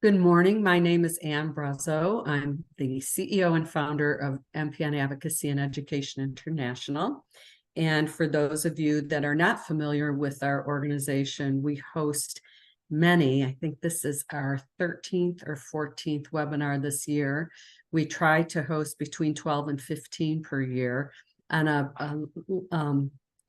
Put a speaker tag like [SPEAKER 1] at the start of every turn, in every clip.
[SPEAKER 1] Good morning. My name is Ann Brazo. I'm the CEO and founder of MPN Advocacy and Education International. And for those of you that are not familiar with our organization, we host many. I think this is our 13th or 14th webinar this year. We try to host between 12 and 15 per year on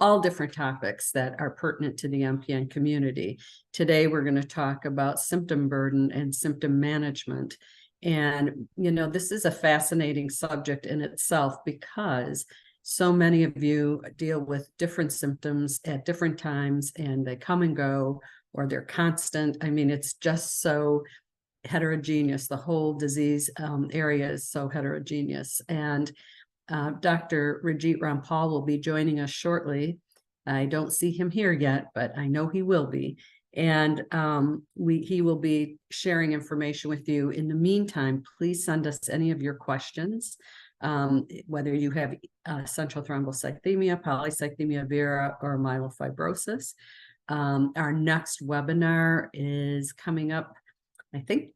[SPEAKER 1] all different topics that are pertinent to the MPN community. Today, we're going to talk about symptom burden and symptom management. And, this is a fascinating subject in itself because so many of you deal with different symptoms at different times and they come and go, or they're constant. I mean, it's just so heterogeneous. The whole disease area is so heterogeneous. And Dr. Raajit Rampal will be joining us shortly. I don't see him here yet, but I know he will be. And he will be sharing information with you. In the meantime, please send us any of your questions, whether you have central thrombocythemia, polycythemia vera, or myelofibrosis. Our next webinar is coming up, I think,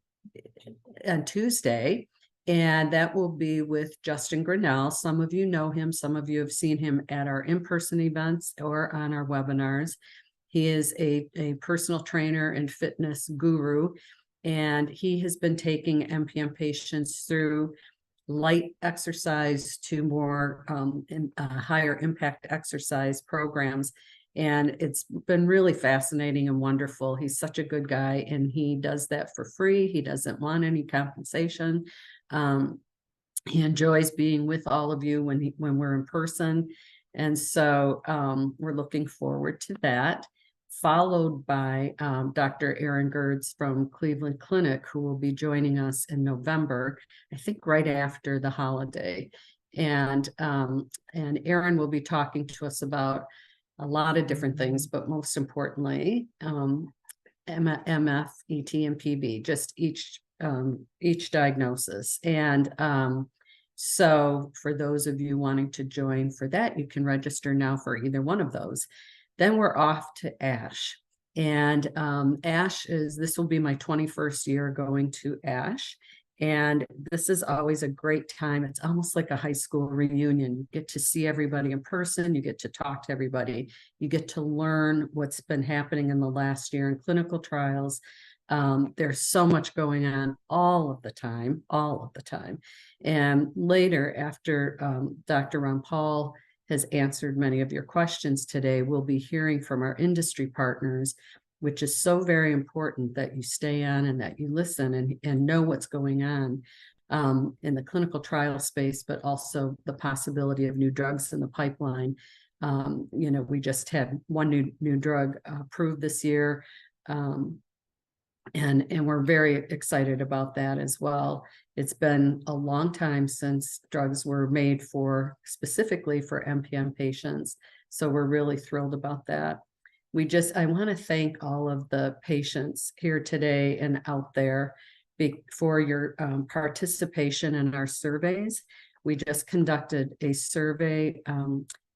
[SPEAKER 1] on Tuesday. And that will be with Justin Grinnell. Some of you know him. Some of you have seen him at our in-person events or on our webinars. He is a personal trainer and fitness guru, and he has been taking MPN patients through light exercise to more higher impact exercise programs. And it's been really fascinating and wonderful. He's such a good guy, and he does that for free. He doesn't want any compensation. He enjoys being with all of you when we're in person. And so we're looking forward to that, followed by Dr. Aaron Gerds from Cleveland Clinic, who will be joining us in November, I think right after the holiday. And Aaron will be talking to us about a lot of different things, but most importantly, MF, ET, and PB, just each diagnosis. And so for those of you wanting to join for that, you can register now for either one of those. Then we're off to ASH. And this will be my 21st year going to ASH. And this is always a great time. It's almost like a high school reunion. You get to see everybody in person. You get to talk to everybody. You get to learn what's been happening in the last year in clinical trials. There's so much going on all of the time. And later, after Dr. Rampal has answered many of your questions today, we'll be hearing from our industry partners, which is so very important that you stay on and that you listen and know what's going on in the clinical trial space, but also the possibility of new drugs in the pipeline. We just had one new drug approved this year. And we're very excited about that as well. It's been a long time since drugs were made specifically for MPN patients. So we're really thrilled about that. I want to thank all of the patients here today and out there for your participation in our surveys. We just conducted a survey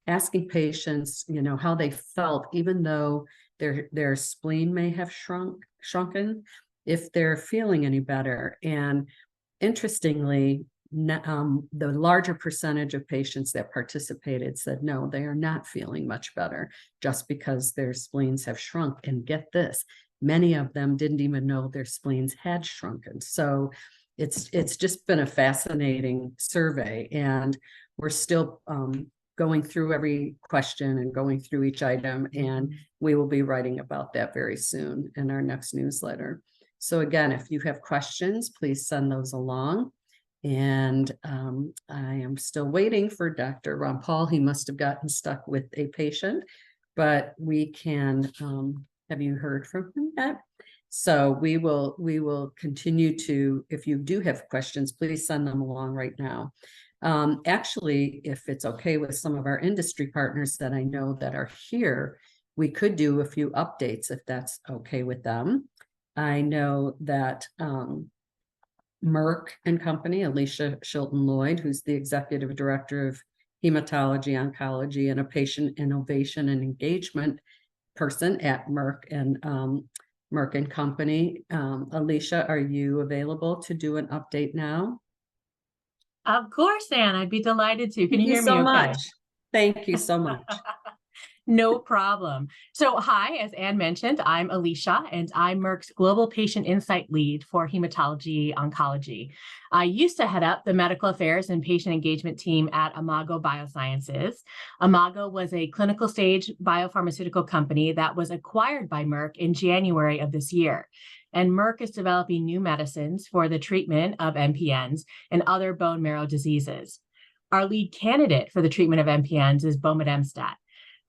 [SPEAKER 1] asking patients, how they felt, even though their spleen may have shrunken, if they're feeling any better. And interestingly, the larger percentage of patients that participated said no, they are not feeling much better just because their spleens have shrunk. And get this, many of them didn't even know their spleens had shrunken. So it's just been a fascinating survey, and we're still going through every question and going through each item, and we will be writing about that very soon in our next newsletter. So again, if you have questions, please send those along. And I am still waiting for Dr. Rampal. He must have gotten stuck with a patient, but we can, have you heard from him yet? So we will continue to, if you do have questions, please send them along right now. Actually, if it's okay with some of our industry partners that I know that are here, we could do a few updates if that's okay with them. I know that Merck and Company, Alicia Shilton-Lloyd, who's the executive director of hematology oncology and a patient innovation and engagement person at Merck, and Merck and Company. Alicia, are you available to do an update now?
[SPEAKER 2] Of course, Anne, I'd be delighted to. Can
[SPEAKER 1] Thank
[SPEAKER 2] you
[SPEAKER 1] you
[SPEAKER 2] hear me
[SPEAKER 1] so
[SPEAKER 2] okay?
[SPEAKER 1] much. Thank you so much.
[SPEAKER 2] No problem. So, hi, as Anne mentioned, I'm Alicia, and I'm Merck's Global Patient Insight Lead for Hematology Oncology. I used to head up the Medical Affairs and Patient Engagement team at Imago Biosciences. Imago was a clinical stage biopharmaceutical company that was acquired by Merck in January of this year. And Merck is developing new medicines for the treatment of MPNs and other bone marrow diseases. Our lead candidate for the treatment of MPNs is bomedemstat.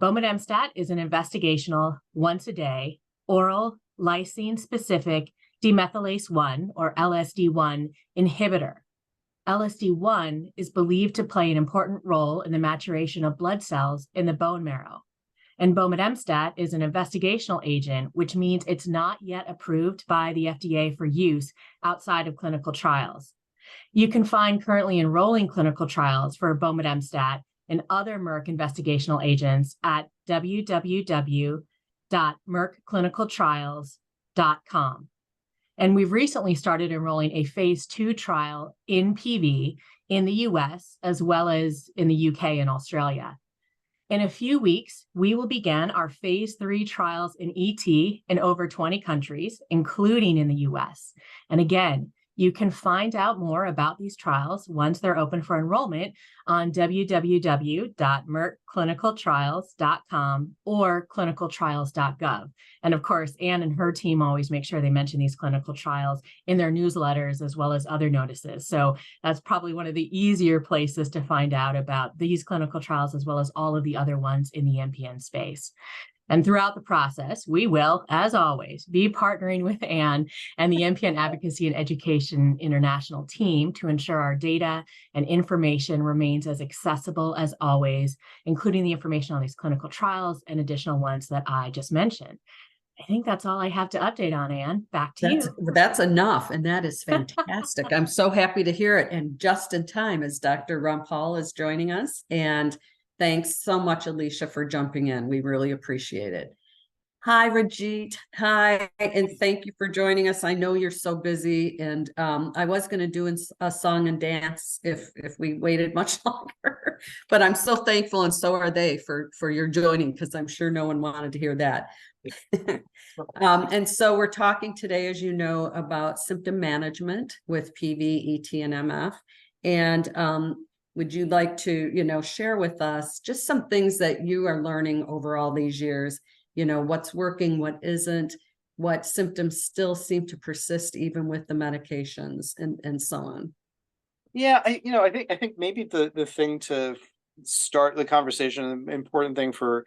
[SPEAKER 2] Bomedemstat is an investigational, once-a-day, oral, lysine-specific demethylase 1, or LSD1, inhibitor. LSD1 is believed to play an important role in the maturation of blood cells in the bone marrow. And bomedemstat is an investigational agent, which means it's not yet approved by the FDA for use outside of clinical trials. You can find currently enrolling clinical trials for bomedemstat and other Merck investigational agents at www.merckclinicaltrials.com. And we've recently started enrolling a phase 2 trial in PV in the US, as well as in the UK and Australia. In a few weeks, we will begin our phase 3 trials in ET in over 20 countries, including in the US. And again, you can find out more about these trials once they're open for enrollment on www.merckclinicaltrials.com or clinicaltrials.gov. And of course, Anne and her team always make sure they mention these clinical trials in their newsletters as well as other notices. So that's probably one of the easier places to find out about these clinical trials as well as all of the other ones in the MPN space. And throughout the process, we will, as always, be partnering with Anne and the MPN Advocacy and Education International team to ensure our data and information remains as accessible as always, including the information on these clinical trials and additional ones that I just mentioned. I think that's all I have to update on, Anne. Back to you.
[SPEAKER 1] That's enough, and that is fantastic. I'm so happy to hear it, and just in time as Dr. Rampal is joining us. And thanks so much, Alicia, for jumping in. We really appreciate it. Hi, Raajit. Hi, and thank you for joining us. I know you're so busy, and I was going to do a song and dance if we waited much longer, but I'm so thankful, and so are they for your joining, because I'm sure no one wanted to hear that. And so we're talking today, as you know, about symptom management with PV, ET, and MF. And would you like to, share with us just some things that you are learning over all these years? What's working, what isn't, what symptoms still seem to persist even with the medications, and so on.
[SPEAKER 3] Yeah, I think maybe the thing to start the conversation, the important thing for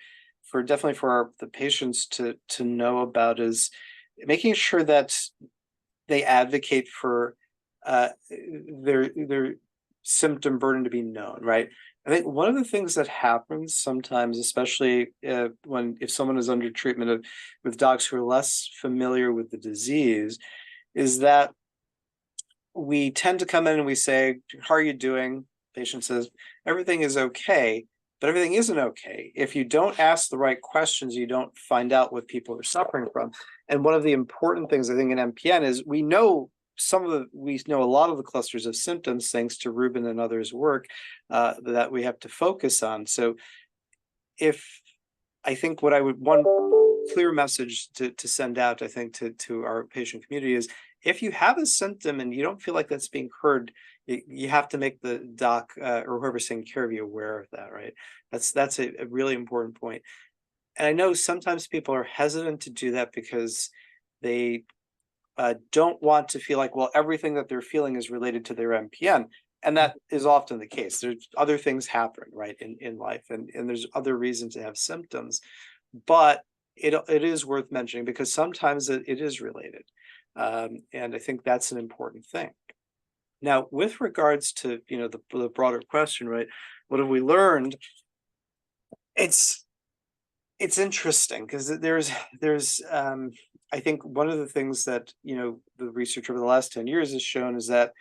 [SPEAKER 3] definitely for the patients to know about is making sure that they advocate for their symptom burden to be known, right? I think one of the things that happens sometimes, especially if someone is under treatment with docs who are less familiar with the disease, is that we tend to come in and we say, "How are you doing?" Patient says, "Everything is okay," but everything isn't okay. If you don't ask the right questions, you don't find out what people are suffering from. And one of the important things I think in MPN is we know a lot of the clusters of symptoms thanks to Ruben and others' work that we have to focus on. So I think what I would one clear message to send out, I think, to our patient community is if you have a symptom and you don't feel like that's being heard, you have to make the doc or whoever's taking care of you aware of that, right? That's a really important point. And I know sometimes people are hesitant to do that because they don't want to feel like, well, everything that they're feeling is related to their MPN. And that is often the case. There's other things happen, right, in life, and there's other reasons to have symptoms. But it is worth mentioning because sometimes it is related. And I think that's an important thing. Now, with regards to, the broader question, right, what have we learned? It's interesting because there's I think one of the things that, the research over the last 10 years has shown is that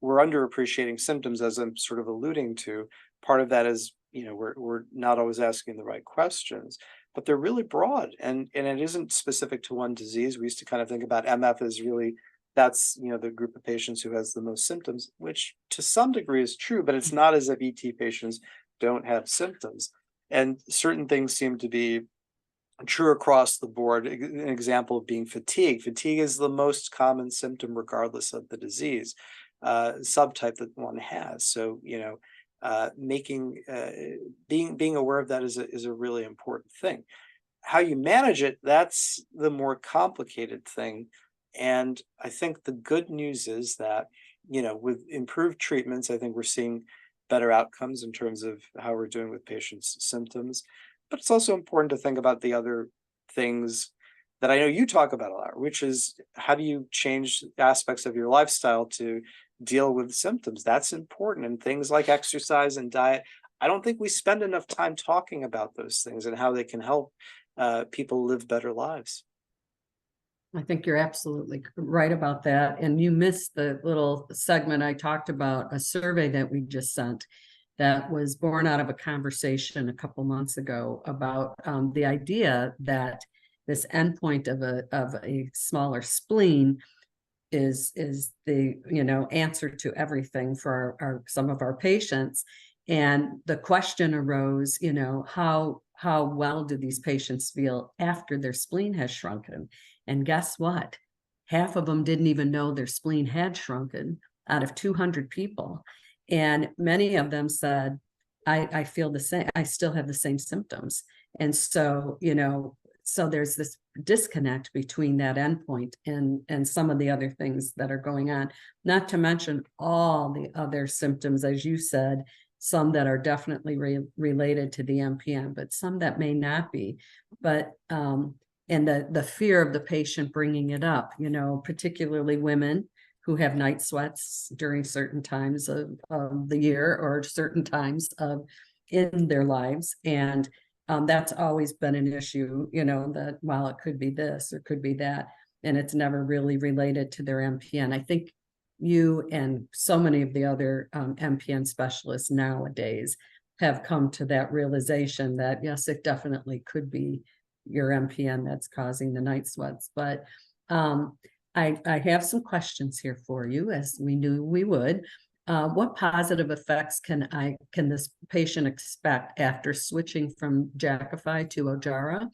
[SPEAKER 3] we're underappreciating symptoms, as I'm sort of alluding to. Part of that is, we're not always asking the right questions. but they're really broad, and it isn't specific to one disease. We used to kind of think about MF as really that's the group of patients who has the most symptoms, which to some degree is true, but it's not as if ET patients don't have symptoms. And certain things seem to be true across the board. An example of being fatigue. Fatigue is the most common symptom regardless of the disease subtype that one has. So being aware of that is a really important thing. How you manage it, that's the more complicated thing. And I think the good news is that with improved treatments, I think we're seeing better outcomes in terms of how we're doing with patients' symptoms. But it's also important to think about the other things that I know you talk about a lot, which is how do you change aspects of your lifestyle to deal with symptoms? That's important. And things like exercise and diet, I don't think we spend enough time talking about those things and how they can help people live better lives.
[SPEAKER 1] I think you're absolutely right about that. And you missed the little segment I talked about, a survey that we just sent that was born out of a conversation a couple months ago about the idea that this endpoint of a smaller spleen is the answer to everything for some of our patients. And the question arose, how well do these patients feel after their spleen has shrunken? And guess what? Half of them didn't even know their spleen had shrunken out of 200 people. And many of them said, I feel the same. I still have the same symptoms. And so, so there's this disconnect between that endpoint and some of the other things that are going on, not to mention all the other symptoms, as you said, some that are definitely related to the MPN, but some that may not be. But and the fear of the patient bringing it up, particularly women who have night sweats during certain times of the year or certain times in their lives. And that's always been an issue, that while it could be this or could be that, and it's never really related to their MPN. I think you and so many of the other MPN specialists nowadays have come to that realization that, yes, it definitely could be your MPN that's causing the night sweats. But I have some questions here for you, as we knew we would. What positive effects can this patient expect after switching from Jakafi to Ojjaara,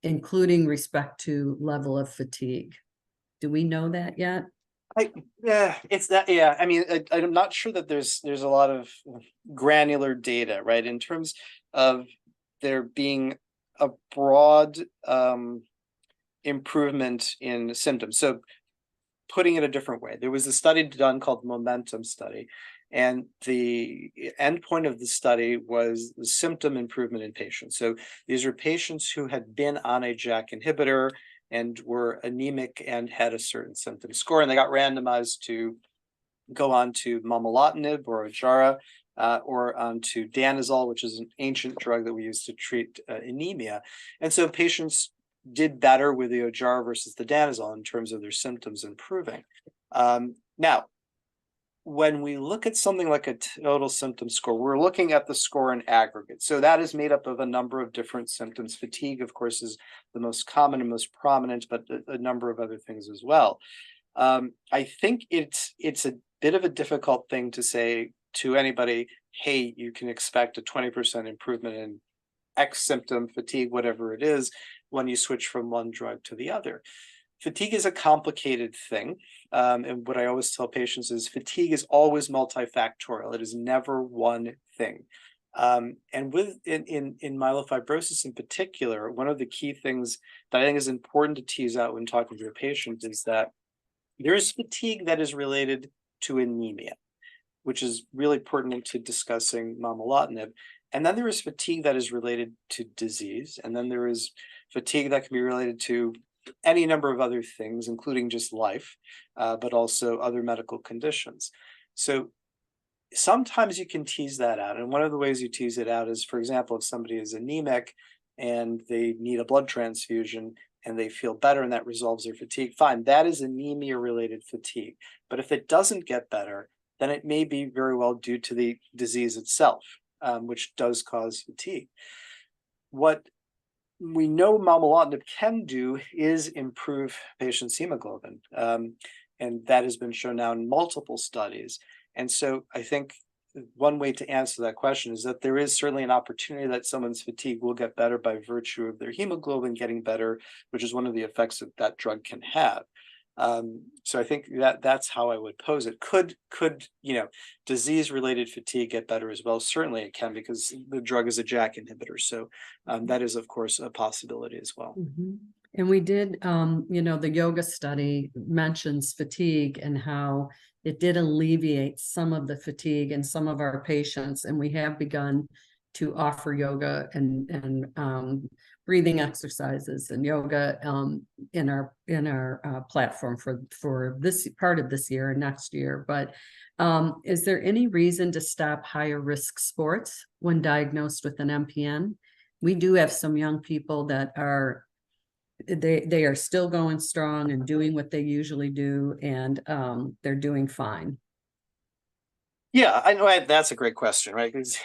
[SPEAKER 1] including respect to level of fatigue? Do we know that yet?
[SPEAKER 3] It's that. Yeah, I mean, I'm not sure that there's a lot of granular data, right, in terms of there being a broad improvement in symptoms. So putting it a different way, there was a study done called the Momentum study, and the endpoint of the study was the symptom improvement in patients. So these are patients who had been on a JAK inhibitor and were anemic and had a certain symptom score, and they got randomized to go on to momelotinib or Ojjaara, or onto danazol, which is an ancient drug that we use to treat anemia. And so patients did better with the Ojjaara versus the danazol in terms of their symptoms improving. Now, when we look at something like a total symptom score, we're looking at the score in aggregate. So that is made up of a number of different symptoms. Fatigue, of course, is the most common and most prominent, but a number of other things as well. I think it's a bit of a difficult thing to say to anybody, hey, you can expect a 20% improvement in X symptom, fatigue, whatever it is, when you switch from one drug to the other. Fatigue is a complicated thing. And what I always tell patients is fatigue is always multifactorial. It is never one thing. And in myelofibrosis in particular, one of the key things that I think is important to tease out when talking to a patient is that there is fatigue that is related to anemia, which is really pertinent to discussing momelotinib. And then there is fatigue that is related to disease. And then there is fatigue that can be related to any number of other things, including just life, but also other medical conditions. So sometimes you can tease that out. And one of the ways you tease it out is, for example, if somebody is anemic and they need a blood transfusion and they feel better and that resolves their fatigue, fine, that is anemia-related fatigue. But if it doesn't get better, then it may be very well due to the disease itself, which does cause fatigue. What we know momelotinib can do is improve patients' hemoglobin. And that has been shown now in multiple studies. And so I think one way to answer that question is that there is certainly an opportunity that someone's fatigue will get better by virtue of their hemoglobin getting better, which is one of the effects that that drug can have. So I think that's how I would pose it. Could disease-related fatigue get better as well? Certainly it can, because the drug is a JAK inhibitor. So that is, of course, a possibility as well.
[SPEAKER 1] Mm-hmm. And we did, the yoga study mentions fatigue and how it did alleviate some of the fatigue in some of our patients. And we have begun to offer yoga and breathing exercises and yoga in our platform for this part of this year and next year. But is there any reason to stop higher risk sports when diagnosed with an MPN? We do have some young people that are they are still going strong and doing what they usually do, and they're doing fine.
[SPEAKER 3] Yeah, I know that's a great question, right? Because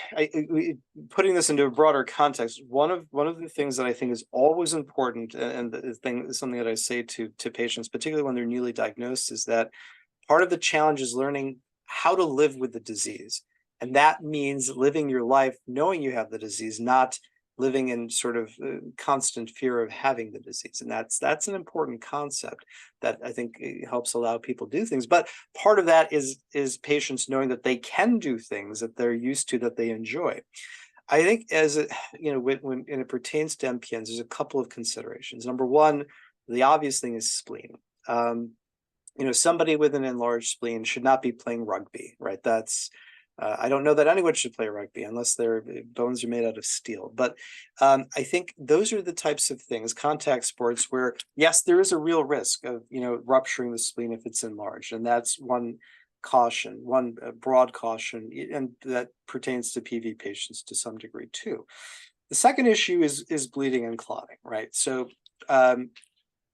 [SPEAKER 3] putting this into a broader context, one of the things that I think is always important, and the thing is something that I say to patients, particularly when they're newly diagnosed, is that part of the challenge is learning how to live with the disease, and that means living your life knowing you have the disease, not living in sort of constant fear of having the disease. And that's an important concept that I think helps allow people to do things. But part of that is patients knowing that they can do things that they're used to, that they enjoy. I think when it pertains to MPNs, there's a couple of considerations. Number one, the obvious thing is spleen. Somebody with an enlarged spleen should not be playing rugby, right? I don't know that anyone should play rugby unless their bones are made out of steel. But I think those are the types of things, contact sports, where, yes, there is a real risk of, rupturing the spleen if it's enlarged. And that's one caution, one broad caution, and that pertains to PV patients to some degree too. The second issue is bleeding and clotting, right? So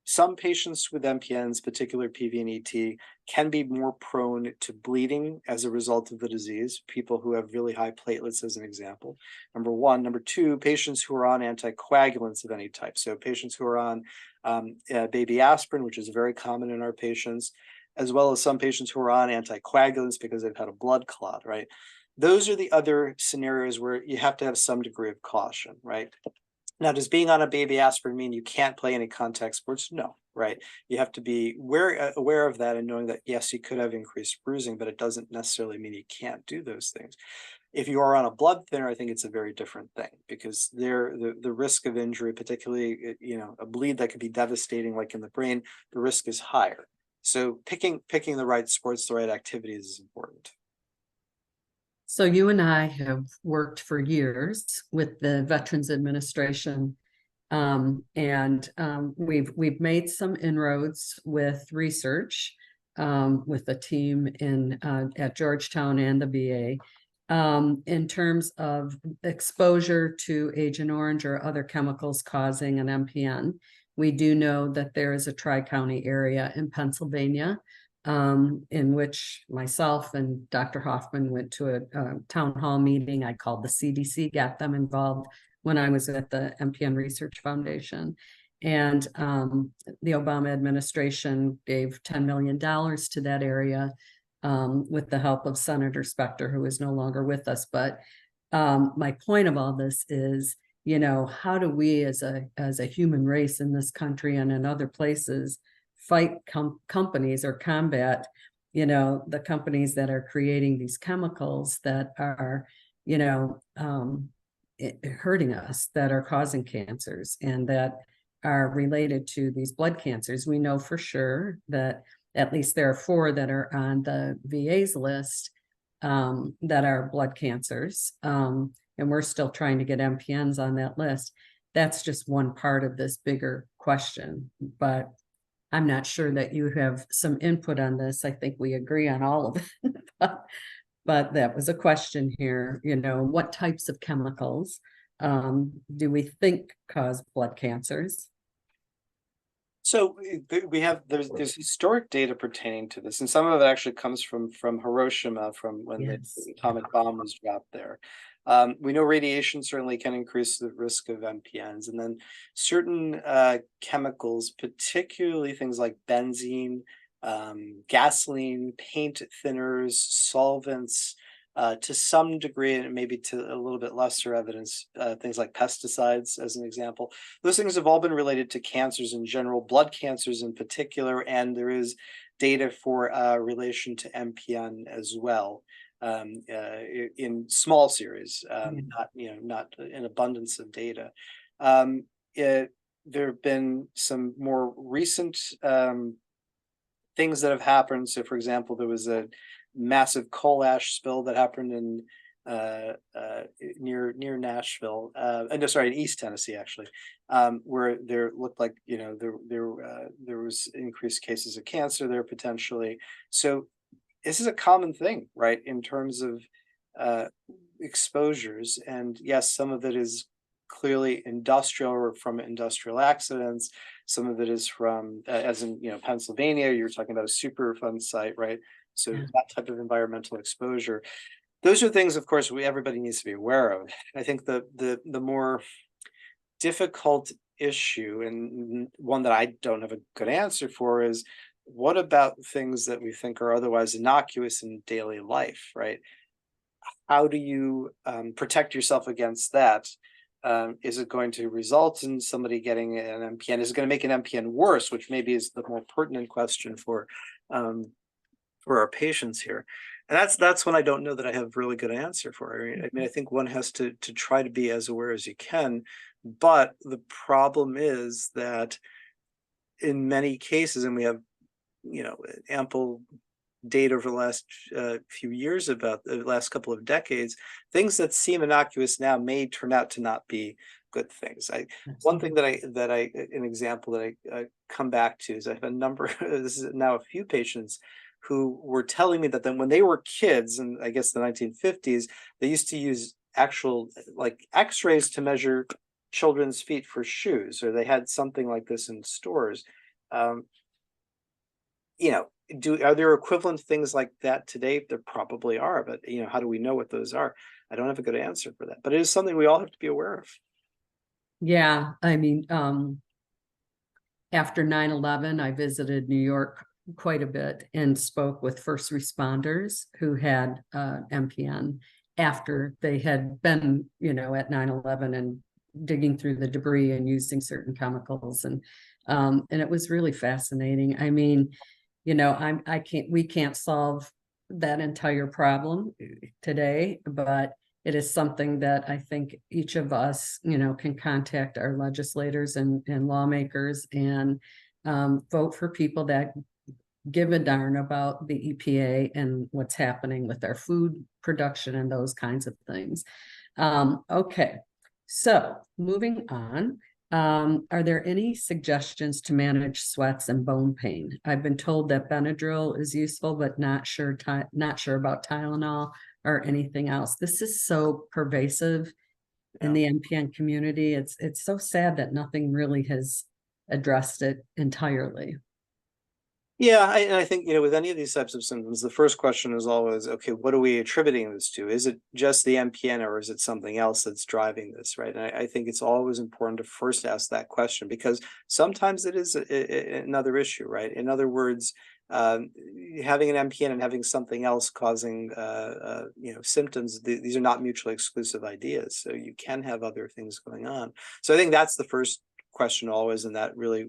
[SPEAKER 3] some patients with MPNs, particular PV and ET, can be more prone to bleeding as a result of the disease. People who have really high platelets, as an example. Number one. Number two, patients who are on anticoagulants of any type. So patients who are on baby aspirin, which is very common in our patients, as well as some patients who are on anticoagulants because they've had a blood clot, right? Those are the other scenarios where you have to have some degree of caution, right? Now, does being on a baby aspirin mean you can't play any contact sports? No, right? You have to be aware of that and knowing that, yes, you could have increased bruising, but it doesn't necessarily mean you can't do those things. If you are on a blood thinner, I think it's a very different thing, because the risk of injury, particularly, a bleed that could be devastating, like in the brain, the risk is higher. So picking the right sports, the right activities is important.
[SPEAKER 1] So you and I have worked for years with the Veterans Administration, and we've made some inroads with research with a team at Georgetown and the VA in terms of exposure to Agent Orange or other chemicals causing an MPN. We do know that there is a tri-county area in Pennsylvania in which myself and Dr. Hoffman went to a town hall meeting. I called the CDC, got them involved when I was at the MPN Research Foundation. And the Obama administration gave $10 million to that area with the help of Senator Specter, who is no longer with us. But my point of all this is, how do we as a human race in this country and in other places fight companies or combat, the companies that are creating these chemicals that are, hurting us, that are causing cancers and that are related to these blood cancers. We know for sure that at least there are 4 that are on the VA's list that are blood cancers. And we're still trying to get MPNs on that list. That's just one part of this bigger question, but I'm not sure that you have some input on this. I think we agree on all of it, but that was a question here. What types of chemicals do we think cause blood cancers?
[SPEAKER 3] So there's historic data pertaining to this, and some of it actually comes from Hiroshima, from when the atomic bomb was dropped there. We know radiation certainly can increase the risk of MPNs, and then certain chemicals, particularly things like benzene, gasoline, paint thinners, solvents, to some degree, and maybe to a little bit lesser evidence, things like pesticides, as an example. Those things have all been related to cancers in general, blood cancers in particular, and there is data for relation to MPN as well, in small series, not an abundance of data. There have been some more recent things that have happened. So, for example, there was a massive coal ash spill that happened in near Nashville, no, sorry, in East Tennessee actually, where there looked like there was increased cases of cancer there potentially. So this is a common thing, right, in terms of exposures, and yes, some of it is clearly industrial or from industrial accidents. Some of it is from, as in Pennsylvania, you're talking about a Superfund site, right? So that type of environmental exposure. Those are things, of course, everybody needs to be aware of. I think the more difficult issue, and one that I don't have a good answer for, is what about things that we think are otherwise innocuous in daily life, right? How do you protect yourself against that? Is it going to result in somebody getting an MPN? Is it going to make an MPN worse, which maybe is the more pertinent question for our patients here? And that's when I don't know that I have a really good answer for. I mean, I think one has to try to be as aware as you can, but the problem is that in many cases, and we have ample data over the last few years, about the last couple of decades, things that seem innocuous now may turn out to not be good things. One thing an example that I come back to is I have a number, this is now a few patients who were telling me that then when they were kids, in I guess the 1950s, they used to use actual like x-rays to measure children's feet for shoes, or they had something like this in stores. Are there equivalent things like that today? There probably are, but how do we know what those are? I don't have a good answer for that, but it is something we all have to be aware of.
[SPEAKER 1] Yeah, I mean, after 9/11, I visited New York quite a bit and spoke with first responders who had MPN after they had been, at 9/11 and digging through the debris and using certain chemicals, and it was really fascinating. I mean, we can't solve that entire problem today, but it is something that I think each of us, can contact our legislators and lawmakers and vote for people that give a darn about the EPA and what's happening with our food production and those kinds of things. Okay, so moving on. Are there any suggestions to manage sweats and bone pain? I've been told that Benadryl is useful, but not sure about Tylenol or anything else. This is so pervasive in the MPN community. It's so sad that nothing really has addressed it entirely.
[SPEAKER 3] Yeah, I think, with any of these types of symptoms, the first question is always, okay, what are we attributing this to? Is it just the MPN, or is it something else that's driving this, right? And I think it's always important to first ask that question, because sometimes it is another issue, right? In other words, having an MPN and having something else causing, symptoms, these are not mutually exclusive ideas. So you can have other things going on. So I think that's the first question always, and that really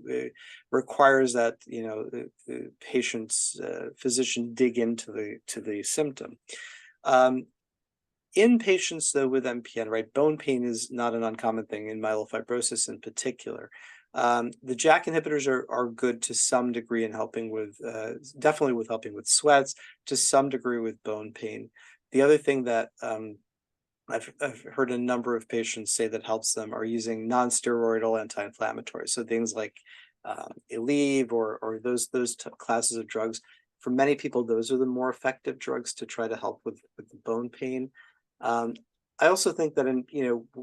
[SPEAKER 3] requires that the patient's physician dig into the symptom. In patients though with MPN, right, bone pain is not an uncommon thing in myelofibrosis in particular. The JAK inhibitors are good to some degree in helping with, definitely with helping with sweats, to some degree with bone pain. The other thing that I've heard a number of patients say that helps them are using non-steroidal anti-inflammatories. So things like Aleve or those classes of drugs. For many people, those are the more effective drugs to try to help with the bone pain. I also think that in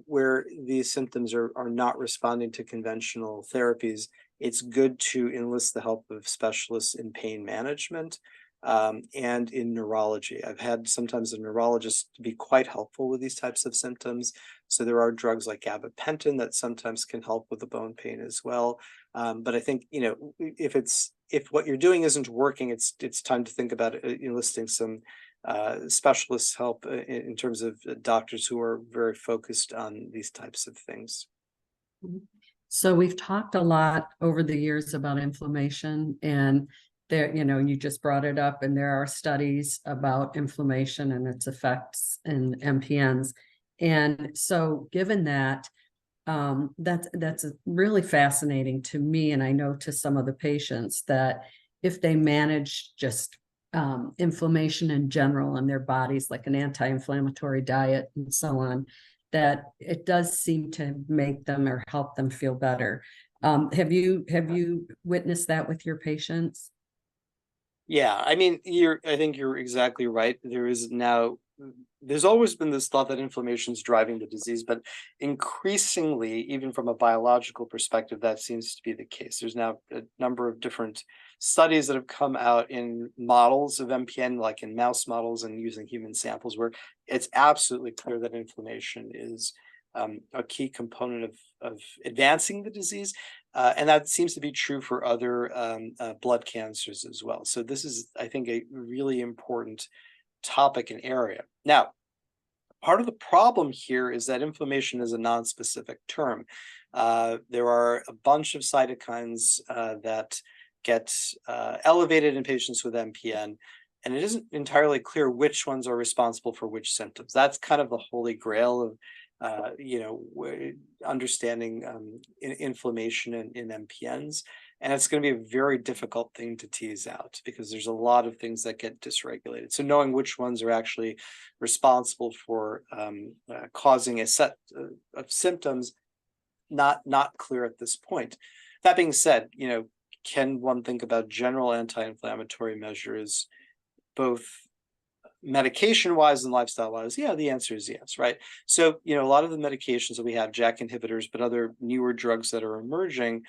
[SPEAKER 3] where these symptoms are not responding to conventional therapies, it's good to enlist the help of specialists in pain management. and in neurology. I've had sometimes a neurologist be quite helpful with these types of symptoms. So there are drugs like gabapentin that sometimes can help with the bone pain as well. But I think, if what you're doing isn't working, it's time to think about enlisting some specialist help in terms of doctors who are very focused on these types of things.
[SPEAKER 1] So we've talked a lot over the years about inflammation, and there, you just brought it up, and there are studies about inflammation and its effects in MPNs. And so given that, that's really fascinating to me, and I know to some of the patients, that if they manage just inflammation in general in their bodies, like an anti-inflammatory diet and so on, that it does seem to make them or help them feel better. Have you witnessed that with your patients?
[SPEAKER 3] Yeah, I mean, I think you're exactly right. There's always been this thought that inflammation is driving the disease, but increasingly, even from a biological perspective, that seems to be the case. There's now a number of different studies that have come out in models of MPN, like in mouse models and using human samples, where it's absolutely clear that inflammation is a key component of advancing the disease. And that seems to be true for other blood cancers as well. So this is, I think, a really important topic and area. Now, part of the problem here is that inflammation is a non-specific term. There are a bunch of cytokines that get elevated in patients with MPN, and it isn't entirely clear which ones are responsible for which symptoms. That's kind of the holy grail of understanding inflammation in MPNs. And it's going to be a very difficult thing to tease out because there's a lot of things that get dysregulated. So knowing which ones are actually responsible for causing a set of symptoms, not clear at this point. That being said, can one think about general anti-inflammatory measures, both medication-wise and lifestyle-wise? Yeah, the answer is yes, right? So, a lot of the medications that we have, JAK inhibitors, but other newer drugs that are emerging,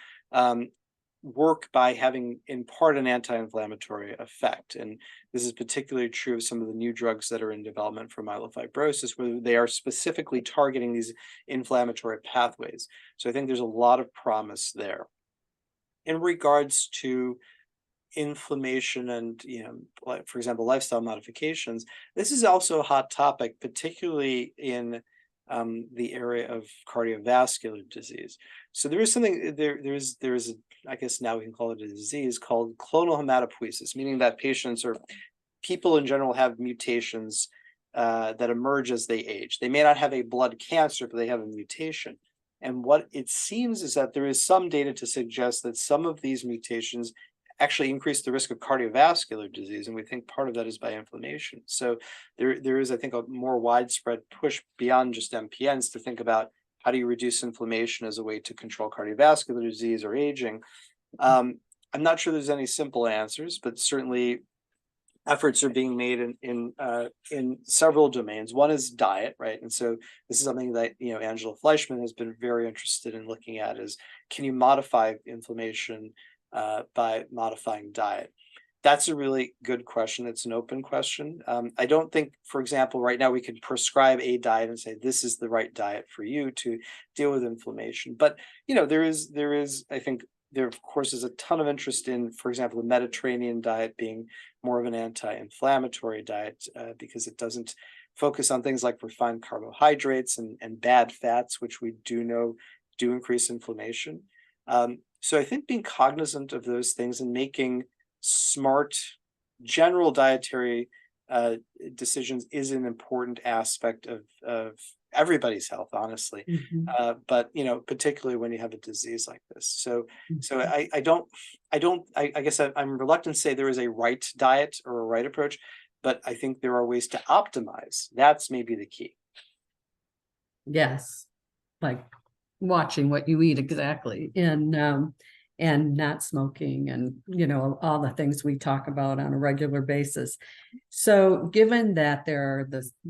[SPEAKER 3] work by having, in part, an anti-inflammatory effect. And this is particularly true of some of the new drugs that are in development for myelofibrosis, where they are specifically targeting these inflammatory pathways. So I think there's a lot of promise there. In regards to inflammation and, like, for example, lifestyle modifications, this is also a hot topic, particularly in the area of cardiovascular disease. So there is something, there is I guess now we can call it a disease, called clonal hematopoiesis, meaning that patients, or people in general, have mutations that emerge as they age. They may not have a blood cancer, but they have a mutation. And what it seems is that there is some data to suggest that some of these mutations actually increase the risk of cardiovascular disease, and we think part of that is by inflammation. So there is, I think, a more widespread push beyond just MPNs to think about how do you reduce inflammation as a way to control cardiovascular disease or aging. I'm not sure there's any simple answers, but certainly efforts are being made in several domains. One is diet, right? And so this is something that Angela Fleischman has been very interested in looking at: is can you modify inflammation by modifying diet? That's a really good question. It's an open question. I don't think, for example, right now we can prescribe a diet and say this is the right diet for you to deal with inflammation. But there is, I think, there of course is a ton of interest in, for example, the Mediterranean diet being more of an anti-inflammatory diet because it doesn't focus on things like refined carbohydrates and bad fats, which we do know do increase inflammation. So I think being cognizant of those things and making smart general dietary decisions is an important aspect of everybody's health, honestly.
[SPEAKER 1] Mm-hmm.
[SPEAKER 3] But particularly when you have a disease like this. So
[SPEAKER 1] Mm-hmm.
[SPEAKER 3] I guess I'm reluctant to say there is a right diet or a right approach, but I think there are ways to optimize. That's maybe the key.
[SPEAKER 1] Yes, like watching what you eat exactly, and not smoking, and all the things we talk about on a regular basis. So given that there are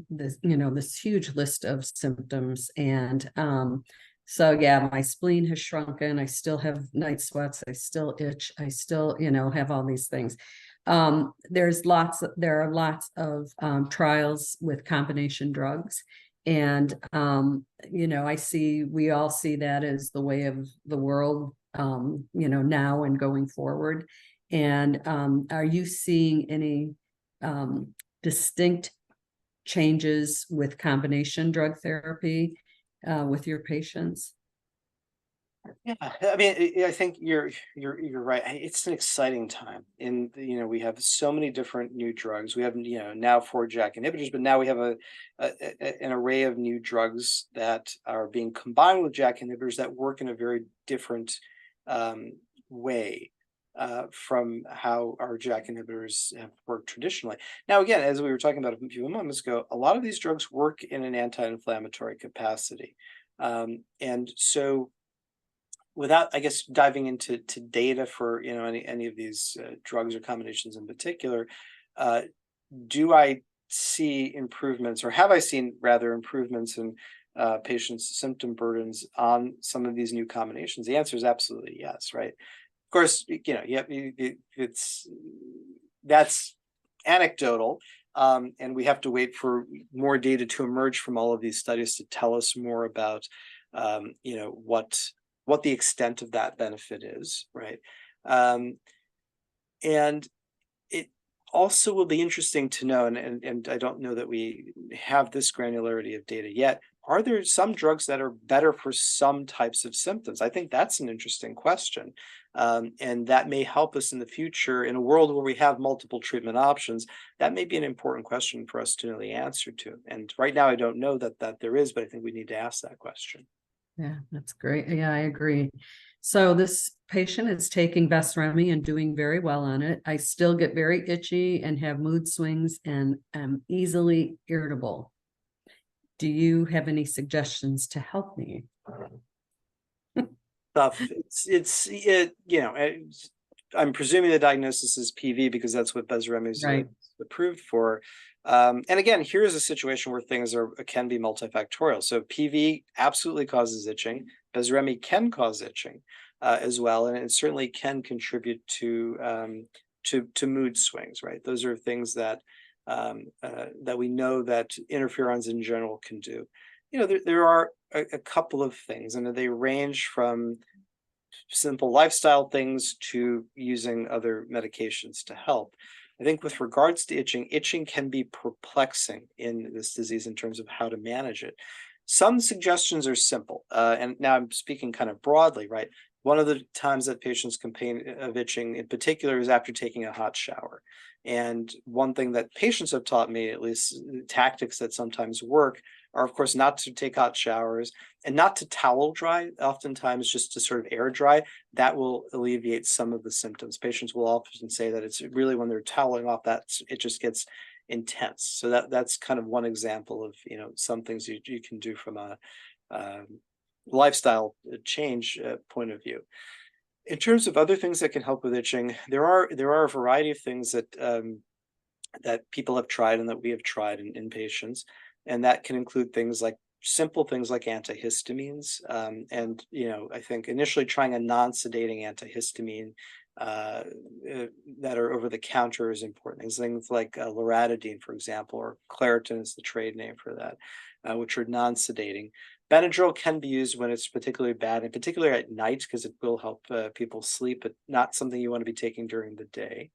[SPEAKER 1] this huge list of symptoms, and so yeah, my spleen has shrunken, I still have night sweats, I still itch, I still have all these things. There are lots of trials with combination drugs. And, we all see that as the way of the world, now and going forward. And are you seeing any distinct changes with combination drug therapy with your patients?
[SPEAKER 3] Yeah, I mean, I think you're right. It's an exciting time. We have so many different new drugs. We have, now 4 JAK inhibitors, but now we have an array of new drugs that are being combined with JAK inhibitors that work in a very different way from how our JAK inhibitors have worked traditionally. Now, again, as we were talking about a few moments ago, a lot of these drugs work in an anti-inflammatory capacity, and so, without, I guess, diving into data for any of these drugs or combinations in particular, do I see improvements, or have I seen rather improvements in patients' symptom burdens on some of these new combinations? The answer is absolutely yes, right? Of course, that's anecdotal, and we have to wait for more data to emerge from all of these studies to tell us more about what the extent of that benefit is, right? And it also will be interesting to know, and I don't know that we have this granularity of data yet, are there some drugs that are better for some types of symptoms? I think that's an interesting question. And that may help us in the future in a world where we have multiple treatment options. That may be an important question for us to know the answer to. And right now, I don't know that there is, but I think we need to ask that question.
[SPEAKER 1] Yeah, that's great. Yeah, I agree. So this patient is taking Besremi and doing very well on it. I still get very itchy and have mood swings and am easily irritable. Do you have any suggestions to help me?
[SPEAKER 3] Tough. I'm presuming the diagnosis is PV because that's what Besremi is
[SPEAKER 1] Right.
[SPEAKER 3] approved for. And again, here's a situation where things can be multifactorial. So PV absolutely causes itching. Besremi can cause itching as well, and it certainly can contribute to mood swings. Right, those are things that we know that interferons in general can do. There are a couple of things, and they range from simple lifestyle things to using other medications to help. I think with regards to itching can be perplexing in this disease in terms of how to manage it. Some suggestions are simple, and now I'm speaking kind of broadly, right? One of the times that patients complain of itching in particular is after taking a hot shower. And one thing that patients have taught me, at least tactics that sometimes work, are of course not to take hot showers and not to towel dry, oftentimes just to sort of air dry. That will alleviate some of the symptoms. Patients will often say that it's really when they're toweling off that it just gets intense. So that's kind of one example of some things you can do from a lifestyle change point of view. In terms of other things that can help with itching, there are a variety of things that people have tried and that we have tried in patients, and that can include simple things like antihistamines. And I think initially trying a non-sedating antihistamine that are over the counter is important. Things like loratadine, for example, or Claritin is the trade name for that, which are non-sedating. Benadryl can be used when it's particularly bad, and particularly at night, because it will help people sleep, but not something you want to be taking during the day.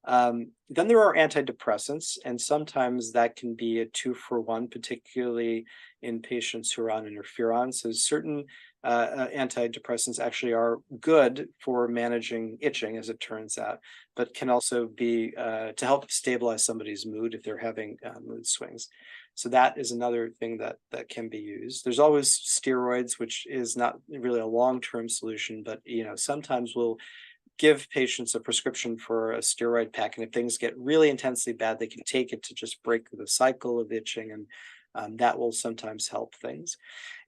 [SPEAKER 3] Then there are antidepressants, and sometimes that can be a 2-for-1, particularly in patients who are on interferon. So certain antidepressants actually are good for managing itching, as it turns out, but can also be to help stabilize somebody's mood if they're having mood swings. So that is another thing that can be used. There's always steroids, which is not really a long-term solution, but sometimes we'll give patients a prescription for a steroid pack, and if things get really intensely bad, they can take it to just break the cycle of itching, and that will sometimes help things.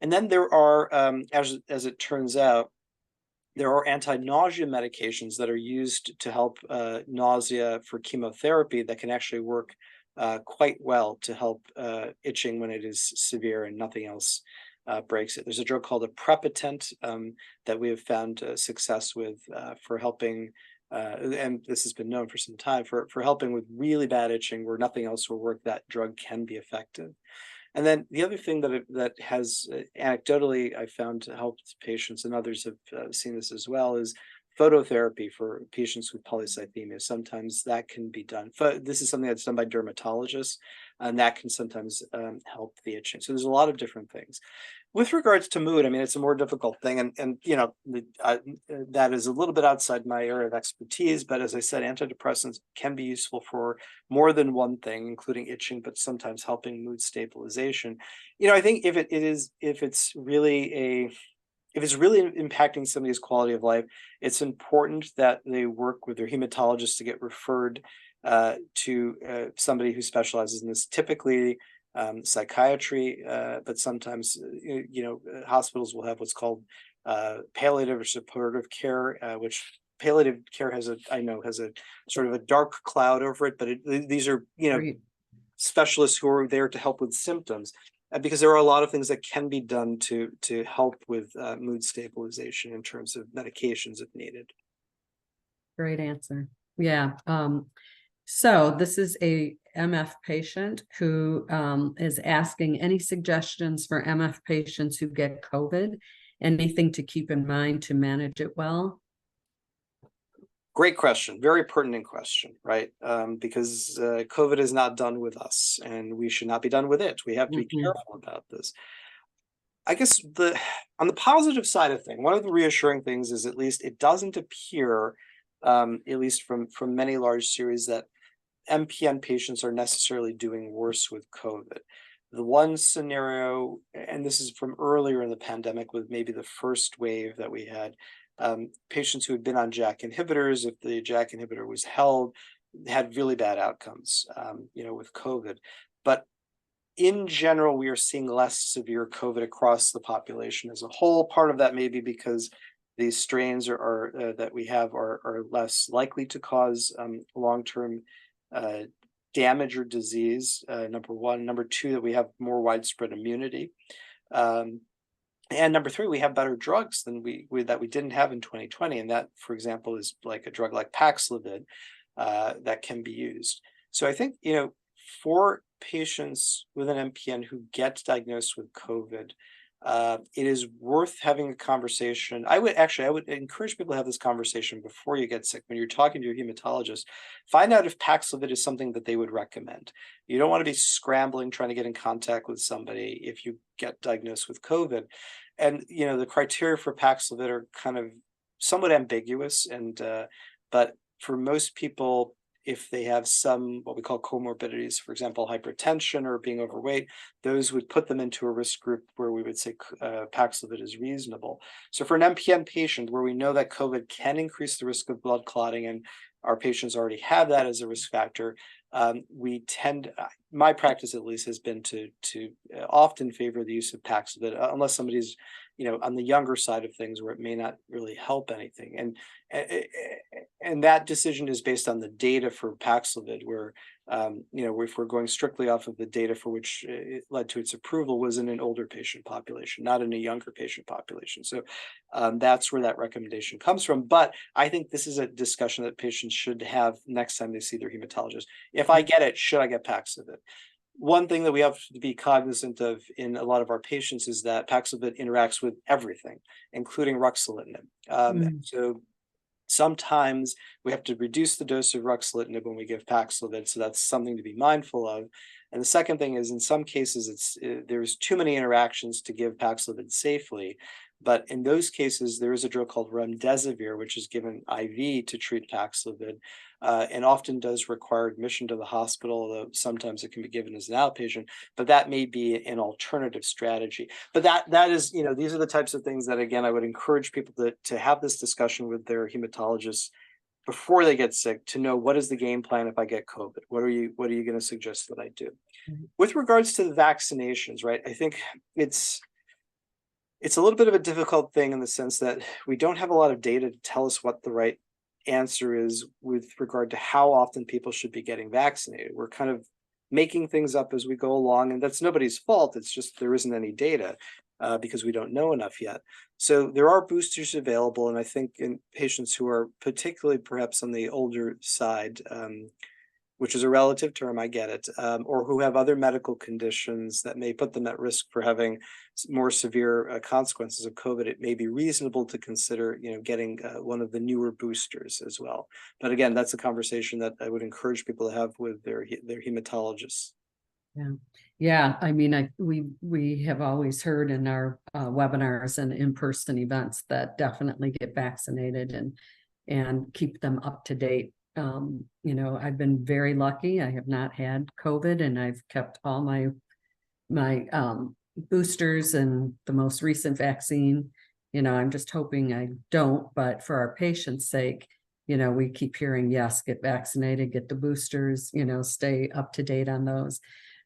[SPEAKER 3] And then there are, as it turns out, there are anti-nausea medications that are used to help nausea for chemotherapy that can actually work quite well to help itching when it is severe and nothing else breaks it. There's a drug called aprepitant that we have found success with for helping and this has been known for some time, for helping with really bad itching where nothing else will work, that drug can be effective. And then the other thing that has anecdotally I found helped patients, and others have seen this as well, is phototherapy for patients with polycythemia. Sometimes that can be done. This is something that's done by dermatologists, and that can sometimes help the itching. So there's a lot of different things. With regards to mood, I mean, it's a more difficult thing, and that is a little bit outside my area of expertise. But as I said, antidepressants can be useful for more than one thing, including itching, but sometimes helping mood stabilization. I think if it's really impacting somebody's quality of life, it's important that they work with their hematologist to get referred to somebody who specializes in this. Typically, psychiatry, but sometimes hospitals will have what's called palliative or supportive care, which palliative care has a sort of a dark cloud over it, but these are
[SPEAKER 1] Right.
[SPEAKER 3] specialists who are there to help with symptoms, because there are a lot of things that can be done to help with mood stabilization in terms of medications if needed.
[SPEAKER 1] Great answer. Yeah. So this is a MF patient who is asking any suggestions for MF patients who get COVID, anything to keep in mind to manage it well?
[SPEAKER 3] Great question. Very pertinent question, right? Because COVID is not done with us, and we should not be done with it. We have to be careful about this. I guess on the positive side of things, one of the reassuring things is at least it doesn't appear, at least from many large series, that MPN patients are necessarily doing worse with COVID. The one scenario, and this is from earlier in the pandemic with maybe the first wave that we had, patients who had been on JAK inhibitors, if the JAK inhibitor was held, had really bad outcomes, with COVID. But in general, we are seeing less severe COVID across the population as a whole. Part of that may be because these strains that we have are less likely to cause long-term damage or disease, number one. Number two, that we have more widespread immunity. And number three, we have better drugs than we didn't have in 2020. And that, for example, is like a drug like Paxlovid that can be used. So I think, for patients with an MPN who get diagnosed with COVID, it is worth having a conversation. I would encourage people to have this conversation before you get sick. When you're talking to your hematologist, find out if Paxlovid is something that they would recommend. You don't want to be scrambling trying to get in contact with somebody if you get diagnosed with COVID. And the criteria for Paxlovid are kind of somewhat ambiguous, but for most people, if they have some what we call comorbidities, for example, hypertension or being overweight, those would put them into a risk group where we would say Paxlovid is reasonable. So for an MPN patient where we know that COVID can increase the risk of blood clotting, and our patients already have that as a risk factor, my practice at least has been to often favor the use of Paxlovid, unless somebody's on the younger side of things where it may not really help anything. And that decision is based on the data for Paxlovid, where if we're going strictly off of the data for which it led to its approval, was in an older patient population, not in a younger patient population. So that's where that recommendation comes from. But I think this is a discussion that patients should have next time they see their hematologist. If I get it, should I get Paxlovid? One thing that we have to be cognizant of in a lot of our patients is that Paxlovid interacts with everything, including ruxolitinib. So sometimes we have to reduce the dose of ruxolitinib when we give Paxlovid, so that's something to be mindful of. And the second thing is, in some cases, there's too many interactions to give Paxlovid safely. But in those cases, there is a drug called remdesivir, which is given IV to treat Paxlovid, and often does require admission to the hospital, although sometimes it can be given as an outpatient. But that may be an alternative strategy. But that is, these are the types of things that, again, I would encourage people to have this discussion with their hematologists before they get sick, to know what is the game plan if I get COVID. What are you going to suggest that I do? With regards to the vaccinations, right? I think it's a little bit of a difficult thing in the sense that we don't have a lot of data to tell us what the right answer is with regard to how often people should be getting vaccinated. We're kind of making things up as we go along, and that's nobody's fault. It's just there isn't any data. because we don't know enough yet. So there are boosters available, and I think in patients who are particularly perhaps on the older side, which is a relative term, I get it, or who have other medical conditions that may put them at risk for having more severe consequences of COVID, it may be reasonable to consider, getting one of the newer boosters as well. But again, that's a conversation that I would encourage people to have with their hematologists.
[SPEAKER 1] Yeah. I mean, we have always heard in our webinars and in-person events that definitely get vaccinated and keep them up to date. I've been very lucky. I have not had COVID, and I've kept all my boosters and the most recent vaccine. I'm just hoping I don't, but for our patients' sake, we keep hearing, yes, get vaccinated, get the boosters, stay up to date on those.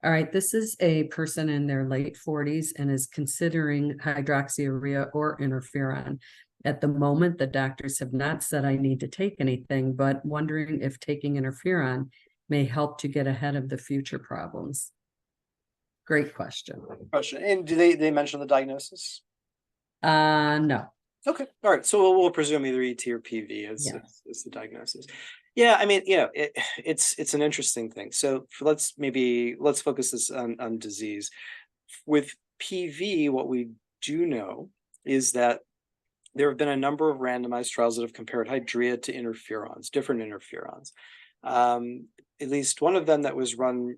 [SPEAKER 1] All right, this is a person in their late 40s and is considering hydroxyurea or interferon. At the moment, the doctors have not said I need to take anything, but wondering if taking interferon may help to get ahead of the future problems. Great question.
[SPEAKER 3] And do they mention the diagnosis?
[SPEAKER 1] No.
[SPEAKER 3] Okay. All right. So we'll presume either ET or PV as the diagnosis. Yeah. I mean, it's an interesting thing. So let's focus this on disease. With PV, what we do know is that there have been a number of randomized trials that have compared hydrea to interferons, different interferons. At least one of them that was run,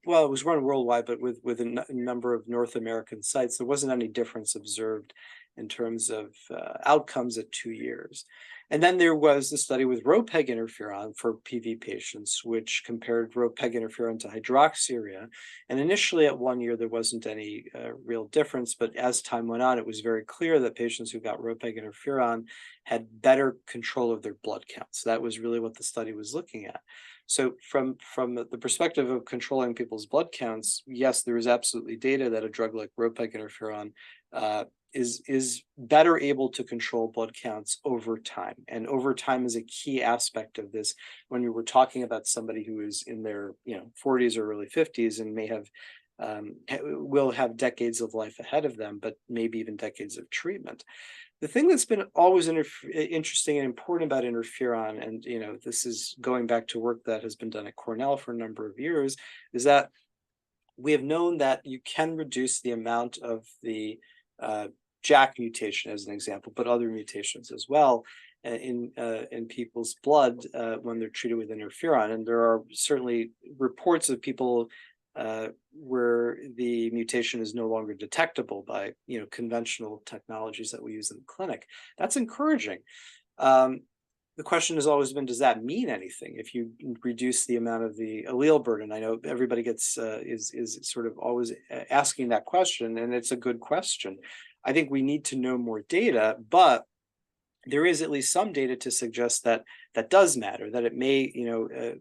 [SPEAKER 3] well, it was run worldwide, but with a number of North American sites, there wasn't any difference observed in terms of outcomes at 2 years. And then there was the study with ropeg interferon for PV patients, which compared ropeg interferon to hydroxyurea. And initially at 1 year, there wasn't any real difference. But as time went on, it was very clear that patients who got ropeg interferon had better control of their blood counts. So that was really what the study was looking at. So from the perspective of controlling people's blood counts, yes, there is absolutely data that a drug like ropeg interferon is better able to control blood counts over time. And over time is a key aspect of this when we were talking about somebody who is in their 40s or early 50s and may have will have decades of life ahead of them, but maybe even decades of treatment. The thing that's been always interesting and important about interferon, and this is going back to work that has been done at Cornell for a number of years, is that we have known that you can reduce the amount of the JAK mutation, as an example, but other mutations as well in people's blood when they're treated with interferon. And there are certainly reports of people where the mutation is no longer detectable by conventional technologies that we use in the clinic. That's encouraging. The question has always been, does that mean anything if you reduce the amount of the allele burden? I know everybody gets is sort of always asking that question, and it's a good question. I think we need to know more data, but there is at least some data to suggest that that does matter, that it may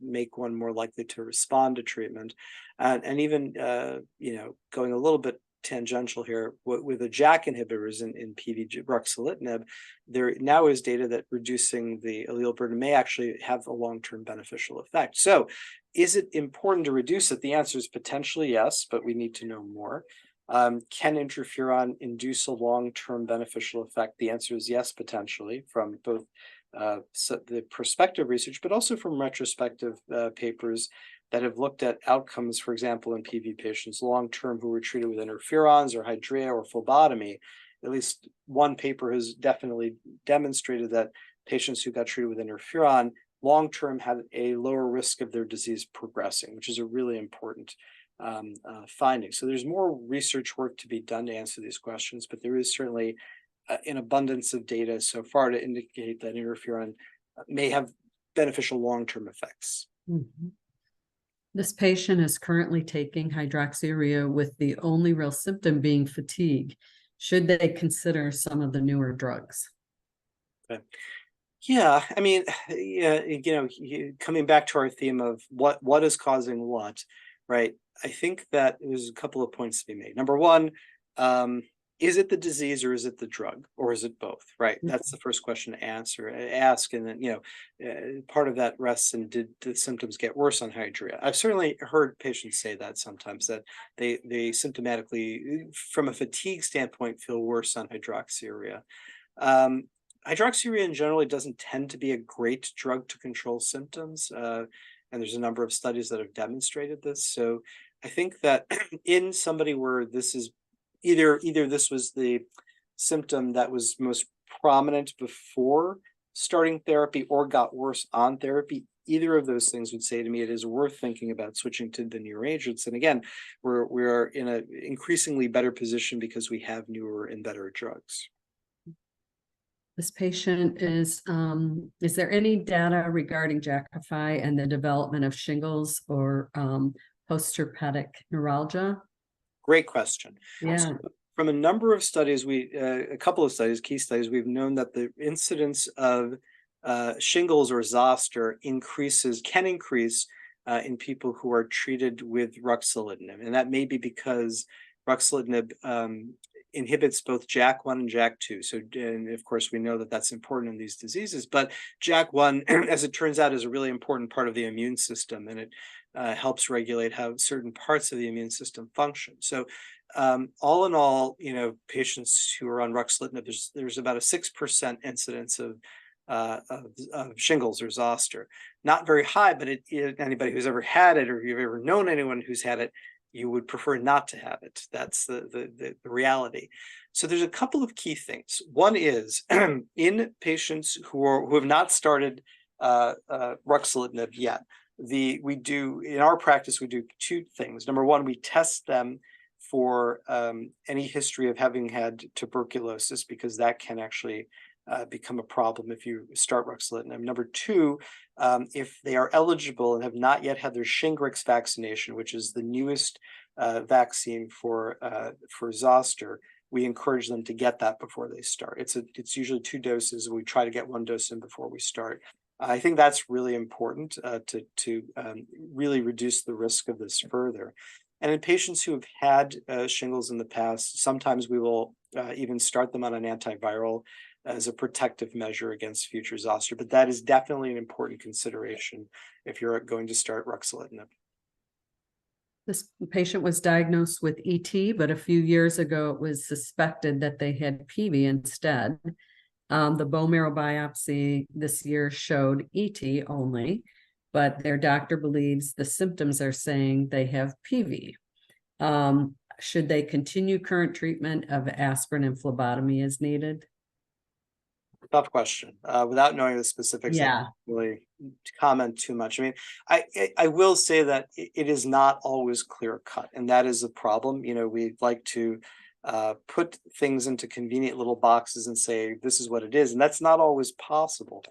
[SPEAKER 3] make one more likely to respond to treatment, and even going a little bit tangential here, with the JAK inhibitors in PV, ruxolitinib, there now is data that reducing the allele burden may actually have a long-term beneficial effect. So is it important to reduce it? The answer is potentially yes, but we need to know more. Can interferon induce a long-term beneficial effect? The answer is yes, potentially, from both the prospective research, but also from retrospective papers that have looked at outcomes, for example, in PV patients long-term who were treated with interferons or hydrea or phlebotomy. At least one paper has definitely demonstrated that patients who got treated with interferon long-term had a lower risk of their disease progressing, which is a really important finding. So there's more research work to be done to answer these questions, but there is certainly an abundance of data so far to indicate that interferon may have beneficial long-term effects.
[SPEAKER 1] Mm-hmm. This patient is currently taking hydroxyurea with the only real symptom being fatigue. Should they consider some of the newer drugs?
[SPEAKER 3] Okay. Yeah, I mean, coming back to our theme of what is causing what, right? I think that there's a couple of points to be made. Number one, is it the disease or is it the drug or is it both? Right. That's the first question to ask. And then, part of that rests in, did the symptoms get worse on hydria? I've certainly heard patients say that sometimes, that they symptomatically, from a fatigue standpoint, feel worse on hydroxyurea. Hydroxyurea in general doesn't tend to be a great drug to control symptoms. And there's a number of studies that have demonstrated this. So I think that in somebody where this is either this was the symptom that was most prominent before starting therapy or got worse on therapy, either of those things would say to me it is worth thinking about switching to the newer agents. And again, we're in an increasingly better position because we have newer and better drugs.
[SPEAKER 1] This patient is there any data regarding Jakafi and the development of shingles or post-herpetic neuralgia?
[SPEAKER 3] Great question.
[SPEAKER 1] Yeah.
[SPEAKER 3] So from a number of studies, a couple of studies, key studies, we've known that the incidence of shingles or zoster can increase in people who are treated with ruxolitinib. And that may be because ruxolitinib inhibits both JAK1 and JAK2. So, and of course, we know that that's important in these diseases. But JAK1, as it turns out, is a really important part of the immune system, and it helps regulate how certain parts of the immune system function. So, all in all, patients who are on ruxolitinib, there's about a 6% incidence of shingles or zoster. Not very high, but anybody who's ever had it, or you've ever known anyone who's had it, you would prefer not to have it. That's the reality. So there's a couple of key things. One is in patients who have not started ruxolitinib yet, in our practice, we do two things. Number one, we test them for any history of having had tuberculosis, because that can actually become a problem if you start ruxolitinib. Number two, if they are eligible and have not yet had their Shingrix vaccination, which is the newest vaccine for zoster, we encourage them to get that before they start. It's usually 2 doses. We try to get 1 dose in before we start. I think that's really important to really reduce the risk of this further. And in patients who have had shingles in the past, sometimes we will even start them on an antiviral as a protective measure against future zoster. But that is definitely an important consideration if you're going to start ruxolitinib.
[SPEAKER 1] This patient was diagnosed with ET, but a few years ago it was suspected that they had PV instead. The bone marrow biopsy this year showed ET only, but their doctor believes the symptoms are saying they have PV. Should they continue current treatment of aspirin and phlebotomy as needed?
[SPEAKER 3] Tough question. Without knowing the specifics, I can't really comment too much. I mean, I will say that it is not always clear cut, and that is a problem. We'd like to put things into convenient little boxes and say this is what it is, and that's not always possible.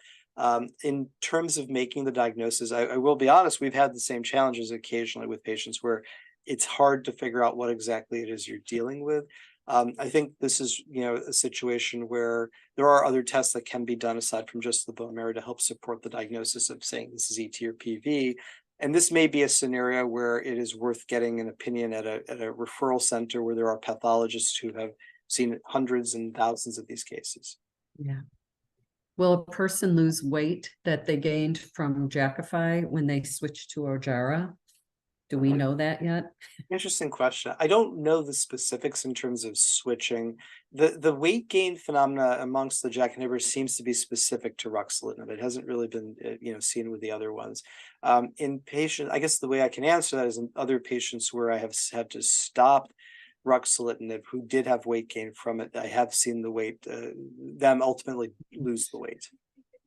[SPEAKER 3] In terms of making the diagnosis, I will be honest, we've had the same challenges occasionally with patients where it's hard to figure out what exactly it is you're dealing with. I think this is, a situation where there are other tests that can be done aside from just the bone marrow to help support the diagnosis of saying this is ET or PV. And this may be a scenario where it is worth getting an opinion at a referral center where there are pathologists who have seen hundreds and thousands of these cases.
[SPEAKER 1] Yeah. Will a person lose weight that they gained from Jakafi when they switch to Ojjaara? Do we know that yet?
[SPEAKER 3] Interesting question. I don't know the specifics in terms of switching. The weight gain phenomena amongst the JAK inhibitors seems to be specific to ruxolitinib. It hasn't really been seen with the other ones. In patients, I guess the way I can answer that is in other patients where I have had to stop ruxolitinib who did have weight gain from it, I have seen them ultimately lose the weight.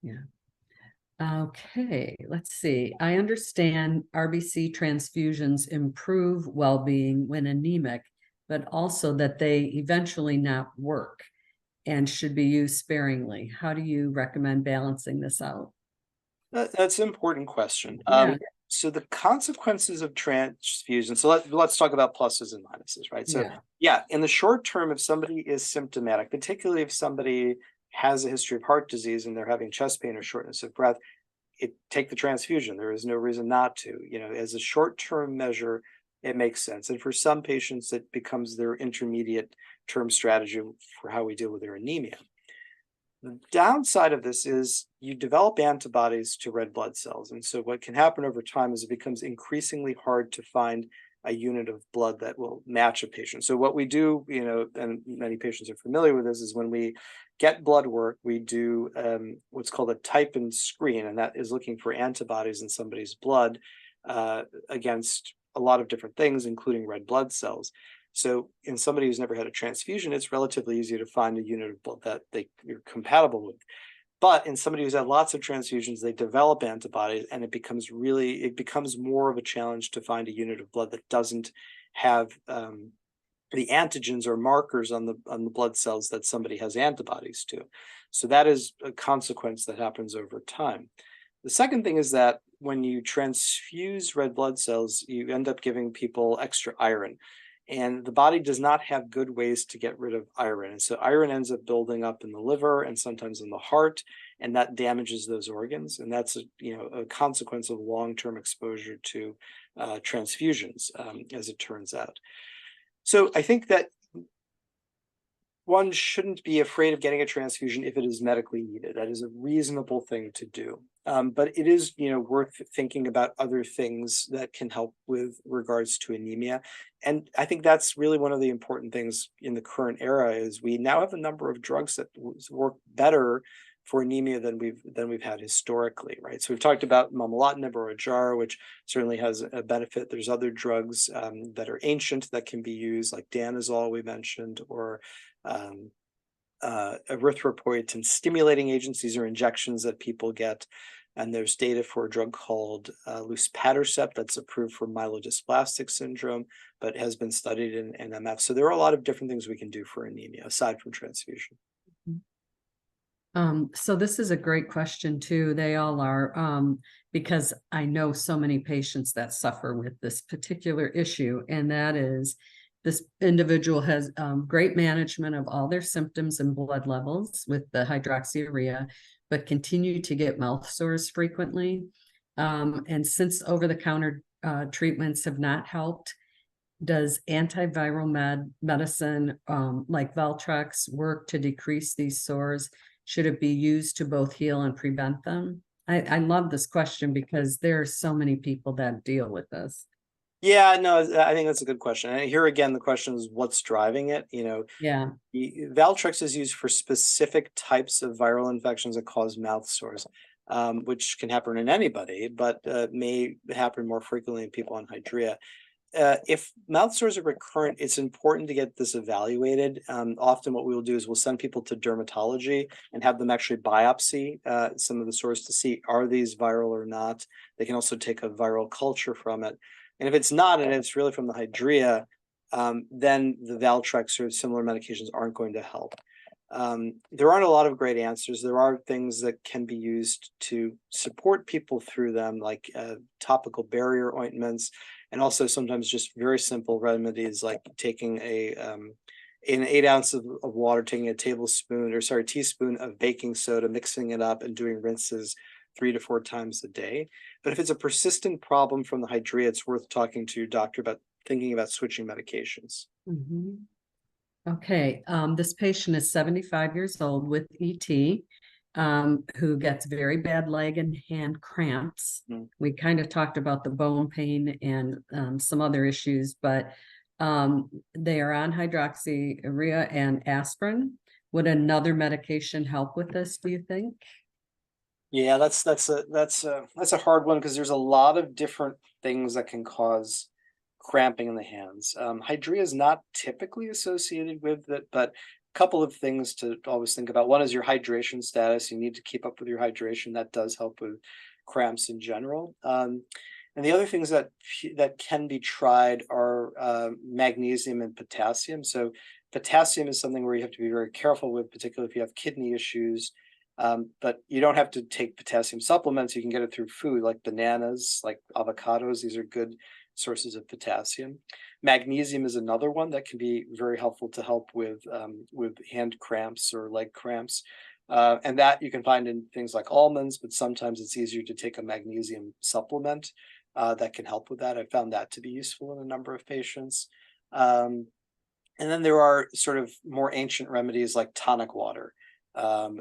[SPEAKER 1] Yeah. Okay, let's see. I understand RBC transfusions improve well-being when anemic, but also that they eventually not work and should be used sparingly. How do you recommend balancing this out?
[SPEAKER 3] That's an important question.
[SPEAKER 1] Yeah.
[SPEAKER 3] So the consequences of transfusion. So let's talk about pluses and minuses, right? So in the short term, if somebody is symptomatic, particularly if somebody has a history of heart disease and they're having chest pain or shortness of breath, take the transfusion. There is no reason not to. As a short-term measure, it makes sense. And for some patients, it becomes their intermediate term strategy for how we deal with their anemia. The downside of this is you develop antibodies to red blood cells. And so what can happen over time is it becomes increasingly hard to find a unit of blood that will match a patient. So what we do, and many patients are familiar with this, is when we get blood work, we do what's called a type and screen, and that is looking for antibodies in somebody's blood against a lot of different things, including red blood cells. So in somebody who's never had a transfusion, it's relatively easy to find a unit of blood that you're compatible with. But in somebody who's had lots of transfusions, they develop antibodies, and it becomes more of a challenge to find a unit of blood that doesn't have the antigens or markers on the blood cells that somebody has antibodies to. So that is a consequence that happens over time. The second thing is that when you transfuse red blood cells, you end up giving people extra iron. And the body does not have good ways to get rid of iron. And so iron ends up building up in the liver and sometimes in the heart, and that damages those organs. And that's a consequence of long-term exposure to transfusions, as it turns out. So I think that one shouldn't be afraid of getting a transfusion if it is medically needed. That is a reasonable thing to do. But it is, worth thinking about other things that can help with regards to anemia. And I think that's really one of the important things in the current era is we now have a number of drugs that work better for anemia than we've had historically, right? So we've talked about momelotinib or Ojjaara, which certainly has a benefit. There's other drugs that are ancient that can be used, like danazol we mentioned, or erythropoietin stimulating agents. These are injections that people get. And there's data for a drug called luspatercept that's approved for myelodysplastic syndrome, but has been studied in MF. So there are a lot of different things we can do for anemia aside from transfusion.
[SPEAKER 1] So this is a great question too. They all are, because I know so many patients that suffer with this particular issue, and that is this individual has great management of all their symptoms and blood levels with the hydroxyurea, but continue to get mouth sores frequently. And since over-the-counter treatments have not helped, does antiviral medicine like Valtrex work to decrease these sores? Should it be used to both heal and prevent them? I love this question because there are so many people that deal with this.
[SPEAKER 3] Yeah, no, I think that's a good question. And here again, the question is what's driving it?
[SPEAKER 1] Yeah.
[SPEAKER 3] Valtrex is used for specific types of viral infections that cause mouth sores, which can happen in anybody, but may happen more frequently in people on hydrea. If mouth sores are recurrent, it's important to get this evaluated. Often what we will do is we'll send people to dermatology and have them actually biopsy some of the sores to see, are these viral or not? They can also take a viral culture from it. And if it's not, and it's really from the hydrea, then the Valtrex or similar medications aren't going to help. There aren't a lot of great answers. There are things that can be used to support people through them, like topical barrier ointments, and also sometimes just very simple remedies like taking in 8 ounces of water, taking a teaspoon of baking soda, mixing it up and doing rinses 3 to 4 times a day. But if it's a persistent problem from the hydrea, it's worth talking to your doctor about thinking about switching medications.
[SPEAKER 1] Mm-hmm. Okay, this patient is 75 years old with ET, who gets very bad leg and hand cramps. We kind of talked about the bone pain and some other issues, but they are on hydroxyurea and aspirin. Would another medication help with this, do you think?
[SPEAKER 3] Yeah, that's a hard one because there's a lot of different things that can cause cramping in the hands. Hydrea is not typically associated with it, but a couple of things to always think about. One is your hydration status. You need to keep up with your hydration. That does help with cramps in general. And the other things that can be tried are magnesium and potassium. So potassium is something where you have to be very careful with, particularly if you have kidney issues. But you don't have to take potassium supplements. You can get it through food like bananas, like avocados. These are good sources of potassium. Magnesium is another one that can be very helpful to help with hand cramps or leg cramps. And that you can find in things like almonds, but sometimes it's easier to take a magnesium supplement. that can help with that. I found that to be useful in a number of patients. And then there are sort of more ancient remedies like tonic water,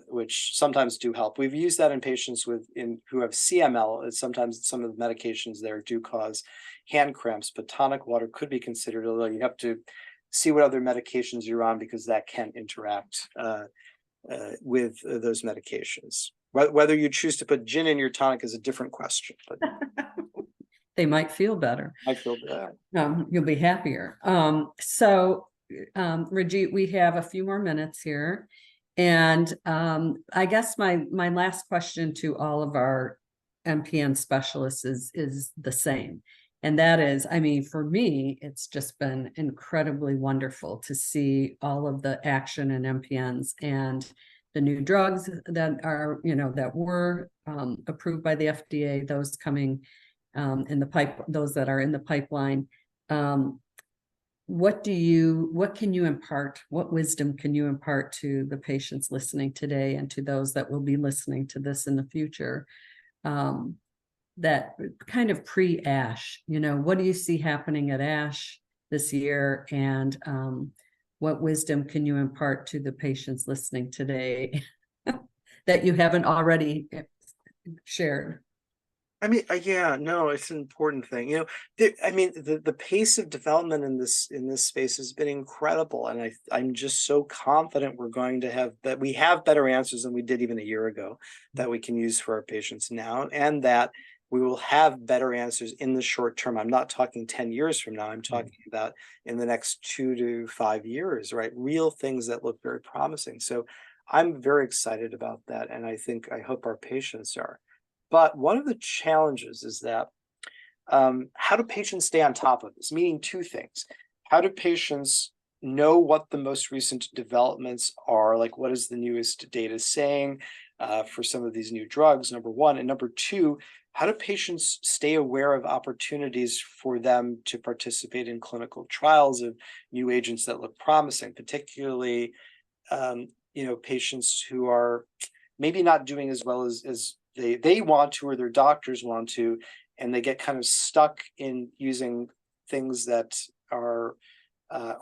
[SPEAKER 3] which sometimes do help. We've used that in patients who have CML. Sometimes some of the medications there do cause hand cramps, but tonic water could be considered, although you have to see what other medications you're on, because that can interact with those medications. Whether you choose to put gin in your tonic is a different question, but
[SPEAKER 1] They might feel better.
[SPEAKER 3] I feel bad.
[SPEAKER 1] You'll be happier. Raajit, we have a few more minutes here. And I guess my last question to all of our MPN specialists is the same. And that is, I mean, for me, it's just been incredibly wonderful to see all of the action in MPNs and the new drugs that are, that were approved by the FDA, those coming in the pipe, those that are in the pipeline. What can you impart? What wisdom can you impart to the patients listening today and to those that will be listening to this in the future? That kind of pre-ASH, what do you see happening at ASH this year? And what wisdom can you impart to the patients listening today that you haven't already shared?
[SPEAKER 3] I mean, yeah, no, it's an important thing. The pace of development in this space has been incredible, and I'm just so confident we have better answers than we did even a year ago that we can use for our patients now, and that we will have better answers in the short term. I'm not talking 10 years from now. I'm talking about in the next 2 to 5 years, right? Real things that look very promising. So I'm very excited about that, and I hope our patients are. But one of the challenges is that how do patients stay on top of this? Meaning two things. How do patients know what the most recent developments are? Like, what is the newest data saying for some of these new drugs, number one. And number two, how do patients stay aware of opportunities for them to participate in clinical trials of new agents that look promising, particularly, patients who are maybe not doing as well as they want to, or their doctors want to, and they get kind of stuck in using things that are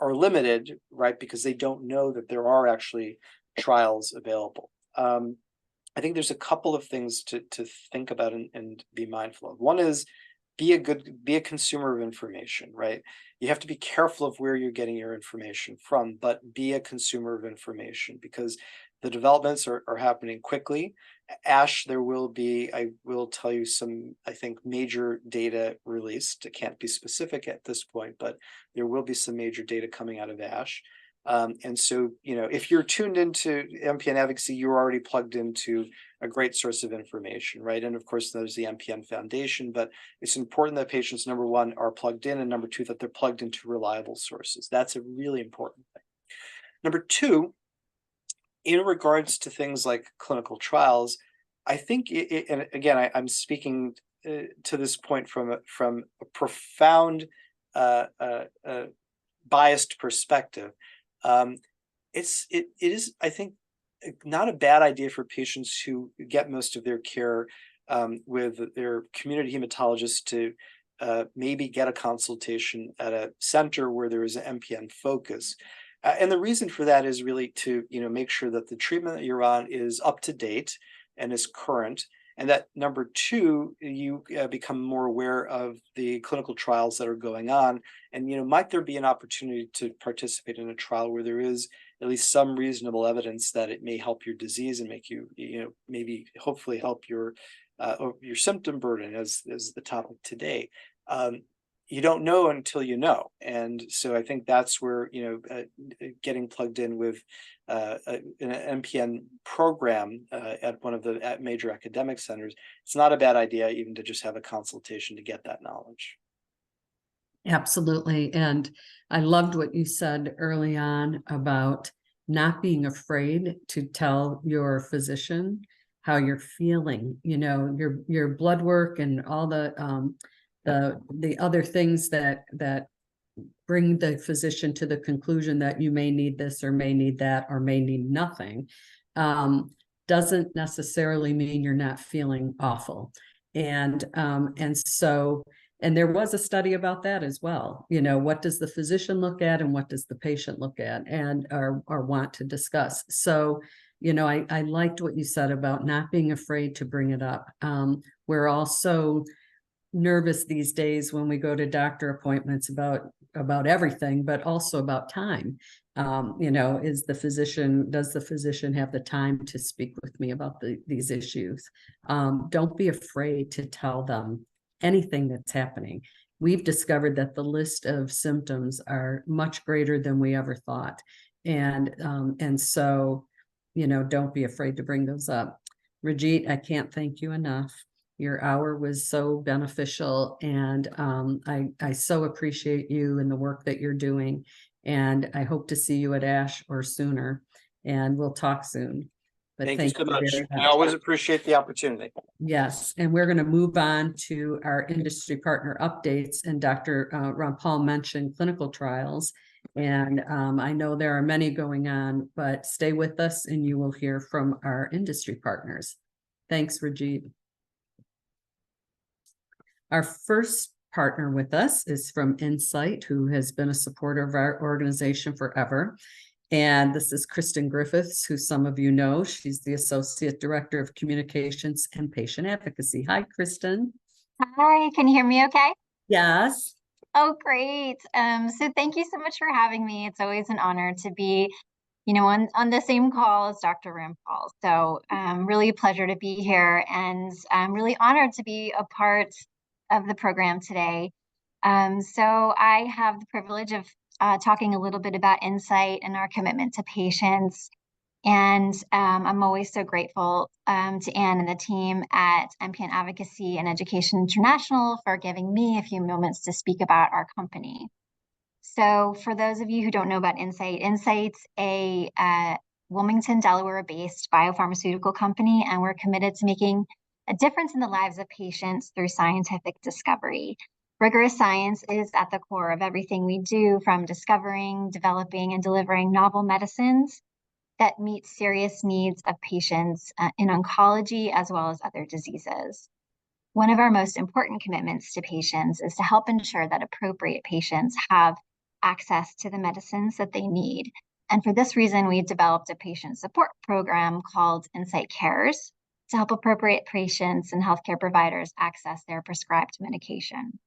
[SPEAKER 3] limited, right? Because they don't know that there are actually trials available. I think there's a couple of things to think about and be mindful of. One is be a consumer of information, right? You have to be careful of where you're getting your information from, but be a consumer of information, because the developments are happening quickly. ASH, I will tell you some, I think, major data released. It can't be specific at this point, but there will be some major data coming out of ASH. And so, if you're tuned into MPN Advocacy, you're already plugged into a great source of information, right? And of course, there's the MPN Foundation, but it's important that patients, number one, are plugged in, and number two, that they're plugged into reliable sources. That's a really important thing. Number two, in regards to things like clinical trials, I think, and again, I'm speaking to this point from a profound biased perspective. It is, I think, not a bad idea for patients who get most of their care with their community hematologist to maybe get a consultation at a center where there is an MPN focus. And the reason for that is really to make sure that the treatment that you're on is up to date and is current, and that number two, you become more aware of the clinical trials that are going on, and might there be an opportunity to participate in a trial where there is at least some reasonable evidence that it may help your disease and make you maybe hopefully help your symptom burden, as the topic today. You don't know until you know. And so I think that's where, getting plugged in with an MPN program at one of the major academic centers, it's not a bad idea even to just have a consultation to get that knowledge.
[SPEAKER 1] Absolutely. And I loved what you said early on about not being afraid to tell your physician how you're feeling, your blood work and all the other things that bring the physician to the conclusion that you may need this or may need that or may need nothing, doesn't necessarily mean you're not feeling awful. And so And there was a study about that as well. You know, what does the physician look at and what does the patient look at and or want to discuss? So, you know, I liked what you said about not being afraid to bring it up. We're also nervous these days when we go to doctor appointments about everything, but also about time. You know, does the physician have the time to speak with me about these issues? Don't be afraid to tell them anything that's happening. We've discovered that the list of symptoms are much greater than we ever thought. And so, you know, don't be afraid to bring those up. Raajit, I can't thank you enough. Your hour was so beneficial, and I so appreciate you and the work that you're doing. And I hope to see you at ASH or sooner, and we'll talk soon. But
[SPEAKER 3] Thank you so much.
[SPEAKER 1] very
[SPEAKER 3] I always appreciate the opportunity.
[SPEAKER 1] Yes, and we're going to move on to our industry partner updates. And Dr. Rampal mentioned clinical trials, and I know there are many going on, but stay with us and you will hear from our industry partners. Thanks, Raajit. Our first partner with us is from Insight, who has been a supporter of our organization forever. And this is Kristen Griffiths, who some of you know. She's the Associate Director of Communications and Patient Advocacy. Hi, Kristen.
[SPEAKER 4] Hi, can you hear me okay?
[SPEAKER 1] Yes.
[SPEAKER 4] Oh, great. So thank you so much for having me. It's always an honor to be, you know, on the same call as Dr. Rampal. So really a pleasure to be here, and I'm really honored to be a part of the program today. So I have the privilege of talking a little bit about Insight and our commitment to patients. And I'm always so grateful to Anne and the team at MPN Advocacy and Education International for giving me a few moments to speak about our company. So for those of you who don't know about Insight, Insight's a Wilmington, Delaware-based biopharmaceutical company, and we're committed to making a difference in the lives of patients through scientific discovery. Rigorous science is at the core of everything we do, from discovering, developing, and delivering novel medicines that meet serious needs of patients in oncology as well as other diseases. One of our most important commitments to patients is to help ensure that appropriate patients have access to the medicines that they need. And for this reason, we developed a patient support program called Insight Cares to help appropriate patients and healthcare providers access their prescribed medication.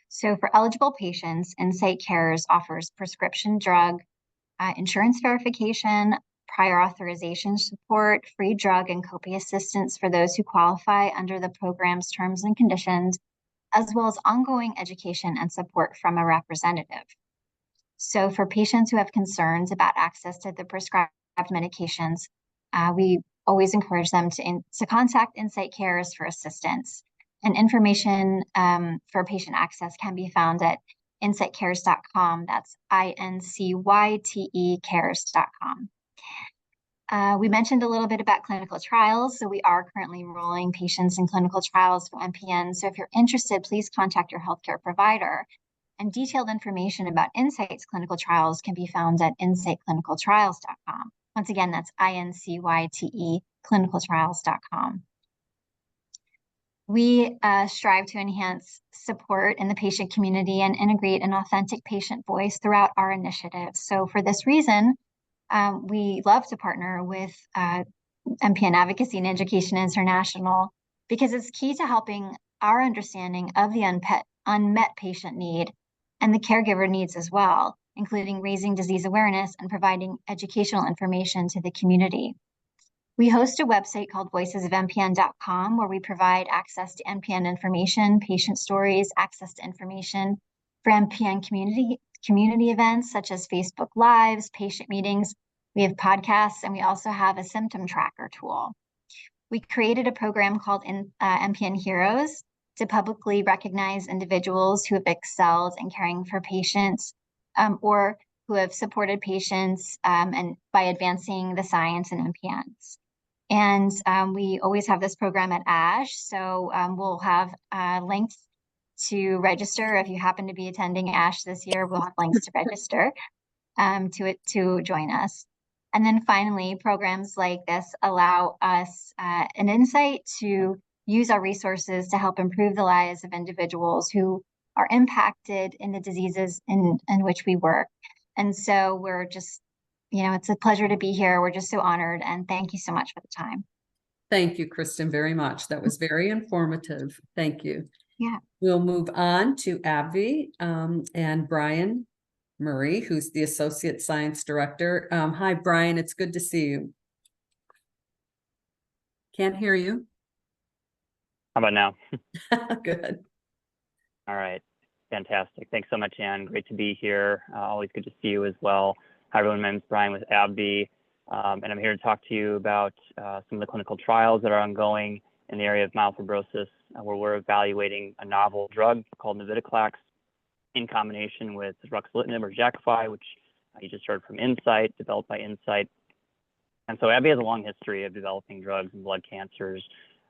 [SPEAKER 4] So for eligible patients, Insight Cares offers prescription drug, insurance verification, prior authorization support, free drug and copay assistance for those who qualify under the program's terms and conditions, as well as ongoing education and support from a representative. So for patients who have concerns about access to the prescribed medications, we always encourage them to contact Insight Cares for assistance. And information for patient access can be found at insightcares.com. That's INCYTE cares.com. We mentioned a little bit about clinical trials. So we are currently enrolling patients in clinical trials for MPN. So if you're interested, please contact your healthcare provider. And detailed information about Insight's clinical trials can be found at insightclinicaltrials.com. Once again, that's INCYTE clinicaltrials.com. We strive to enhance support in the patient community and integrate an authentic patient voice throughout our initiatives. So for this reason, we love to partner with MPN Advocacy and Education International, because it's key to helping our understanding of the unmet patient need and the caregiver needs as well, including raising disease awareness and providing educational information to the community. We host a website called voicesofmpn.com, where we provide access to MPN information, patient stories, access to information for MPN community events such as Facebook Lives, patient meetings. We have podcasts, and we also have a symptom tracker tool. We created a program called MPN Heroes to publicly recognize individuals who have excelled in caring for patients or who have supported patients and by advancing the science in MPNs. And we always have this program at ASH, so we'll have links to register. If you happen to be attending ASH this year, we'll have links to register to join us. And then finally, programs like this allow us an insight to use our resources to help improve the lives of individuals who are impacted in the diseases in which we work. And so we're just, it's a pleasure to be here. We're just so honored, and thank you so much for the time.
[SPEAKER 1] Thank you, Kristen, very much. That was very informative. Thank you.
[SPEAKER 4] Yeah.
[SPEAKER 1] We'll move on to AbbVie and Brian Murray, who's the Associate Science Director. Hi, Brian. It's good to see you. Can't hear you.
[SPEAKER 5] How about now?
[SPEAKER 1] Good.
[SPEAKER 5] All right. Fantastic. Thanks so much, Anne. Great to be here. Always good to see you as well. Hi, everyone. My name is Brian with AbbVie, and I'm here to talk to you about some of the clinical trials that are ongoing in the area of myelofibrosis, where we're evaluating a novel drug called navitoclax in combination with ruxolitinib or Jakafi, which you just heard from Incyte, developed by Incyte. And so AbbVie has a long history of developing drugs in blood cancers.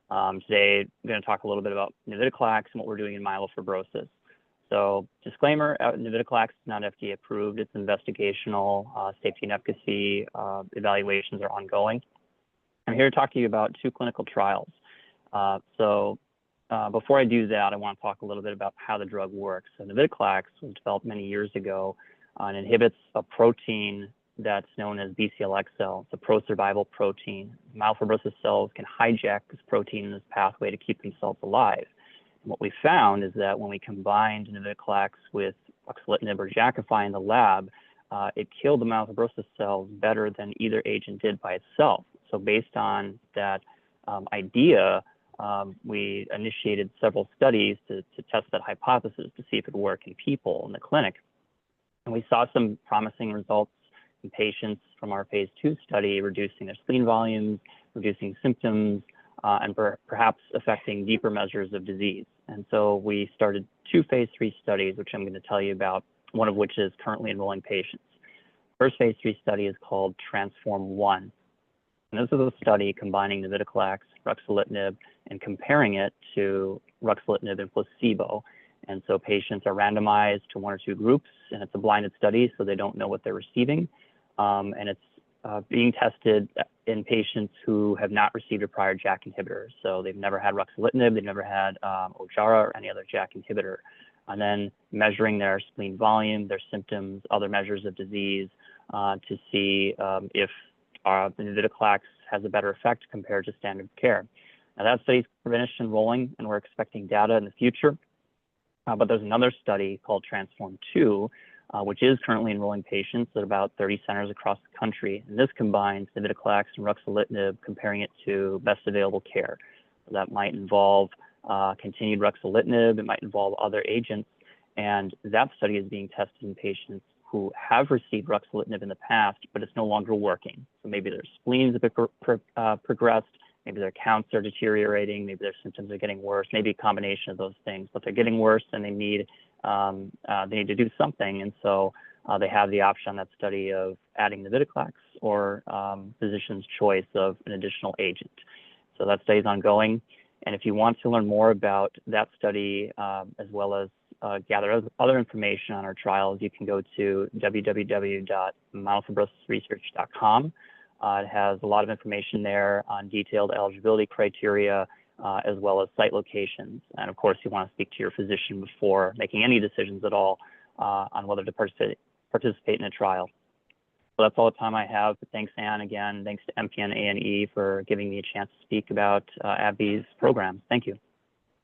[SPEAKER 5] Today, I'm going to talk a little bit about navitoclax and what we're doing in myelofibrosis. So disclaimer, navitoclax is not FDA approved. It's investigational. Safety and efficacy evaluations are ongoing. I'm here to talk to you about 2 clinical trials. Before I do that, I want to talk a little bit about how the drug works. So navitoclax was developed many years ago and inhibits a protein that's known as BCL-xL. It's a pro-survival protein. Myelofibrosis cells can hijack this protein in this pathway to keep themselves alive. And what we found is that when we combined navitoclax with ruxolitinib or Jakafi in the lab, it killed the myelofibrosis cells better than either agent did by itself. So based on that idea, we initiated several studies to test that hypothesis to see if it would work in people in the clinic. And we saw some promising results in patients from our phase 2 study, reducing their spleen volumes, reducing symptoms, and perhaps affecting deeper measures of disease. And so we started 2 phase 3 studies, which I'm going to tell you about, one of which is currently enrolling patients. First phase 3 study is called Transform-1. And this is a study combining navitoclax, ruxolitinib, and comparing it to ruxolitinib and placebo. And so patients are randomized to 1 or 2 groups, and it's a blinded study, so they don't know what they're receiving. And it's being tested in patients who have not received a prior JAK inhibitor. So they've never had ruxolitinib, they've never had Ojara or any other JAK inhibitor. And then measuring their spleen volume, their symptoms, other measures of disease to see if the navitoclax has a better effect compared to standard of care. Now that study's finished enrolling, and we're expecting data in the future. But there's another study called Transform-2, which is currently enrolling patients at about 30 centers across the country. And this combines navitoclax and ruxolitinib, comparing it to best available care. So that might involve continued ruxolitinib, it might involve other agents. And that study is being tested in patients who have received ruxolitinib in the past, but it's no longer working. So maybe their spleens have progressed, maybe their counts are deteriorating, maybe their symptoms are getting worse, maybe a combination of those things, but they're getting worse and they need to do something. And so they have the option on that study of adding navitoclax or physician's choice of an additional agent. So that study is ongoing. And if you want to learn more about that study, as well as gather other information on our trials, you can go to www.myelofibrosisresearch.com. It has a lot of information there on detailed eligibility criteria, as well as site locations. And of course, you want to speak to your physician before making any decisions at all on whether to participate in a trial. So that's all the time I have. But thanks, Anne, again. Thanks to MPN A&E for giving me a chance to speak about AbbVie's programs. Thank you.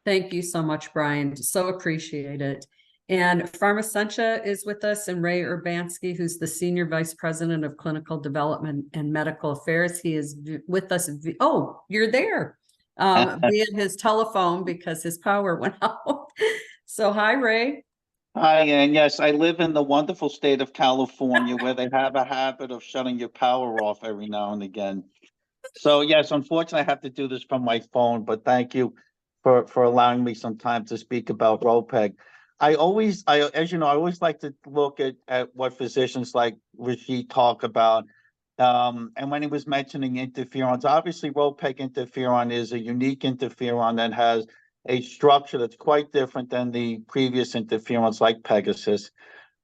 [SPEAKER 1] Thank you so much, Brian. So appreciate it. And Pharmacentia is with us, and Ray Urbanski, who's the Senior Vice President of Clinical Development and Medical Affairs. He is with us. Oh, you're there via his telephone because his power went out. So hi, Ray.
[SPEAKER 6] Hi, and yes, I live in the wonderful state of California where they have a habit of shutting your power off every now and again. So yes, unfortunately, I have to do this from my phone, but thank you for allowing me some time to speak about Ropeg. As you know, I always like to look at what physicians like Raajit talk about. And when he was mentioning interferons, obviously Ropeg interferon is a unique interferon that has a structure that's quite different than the previous interferons like Pegasus.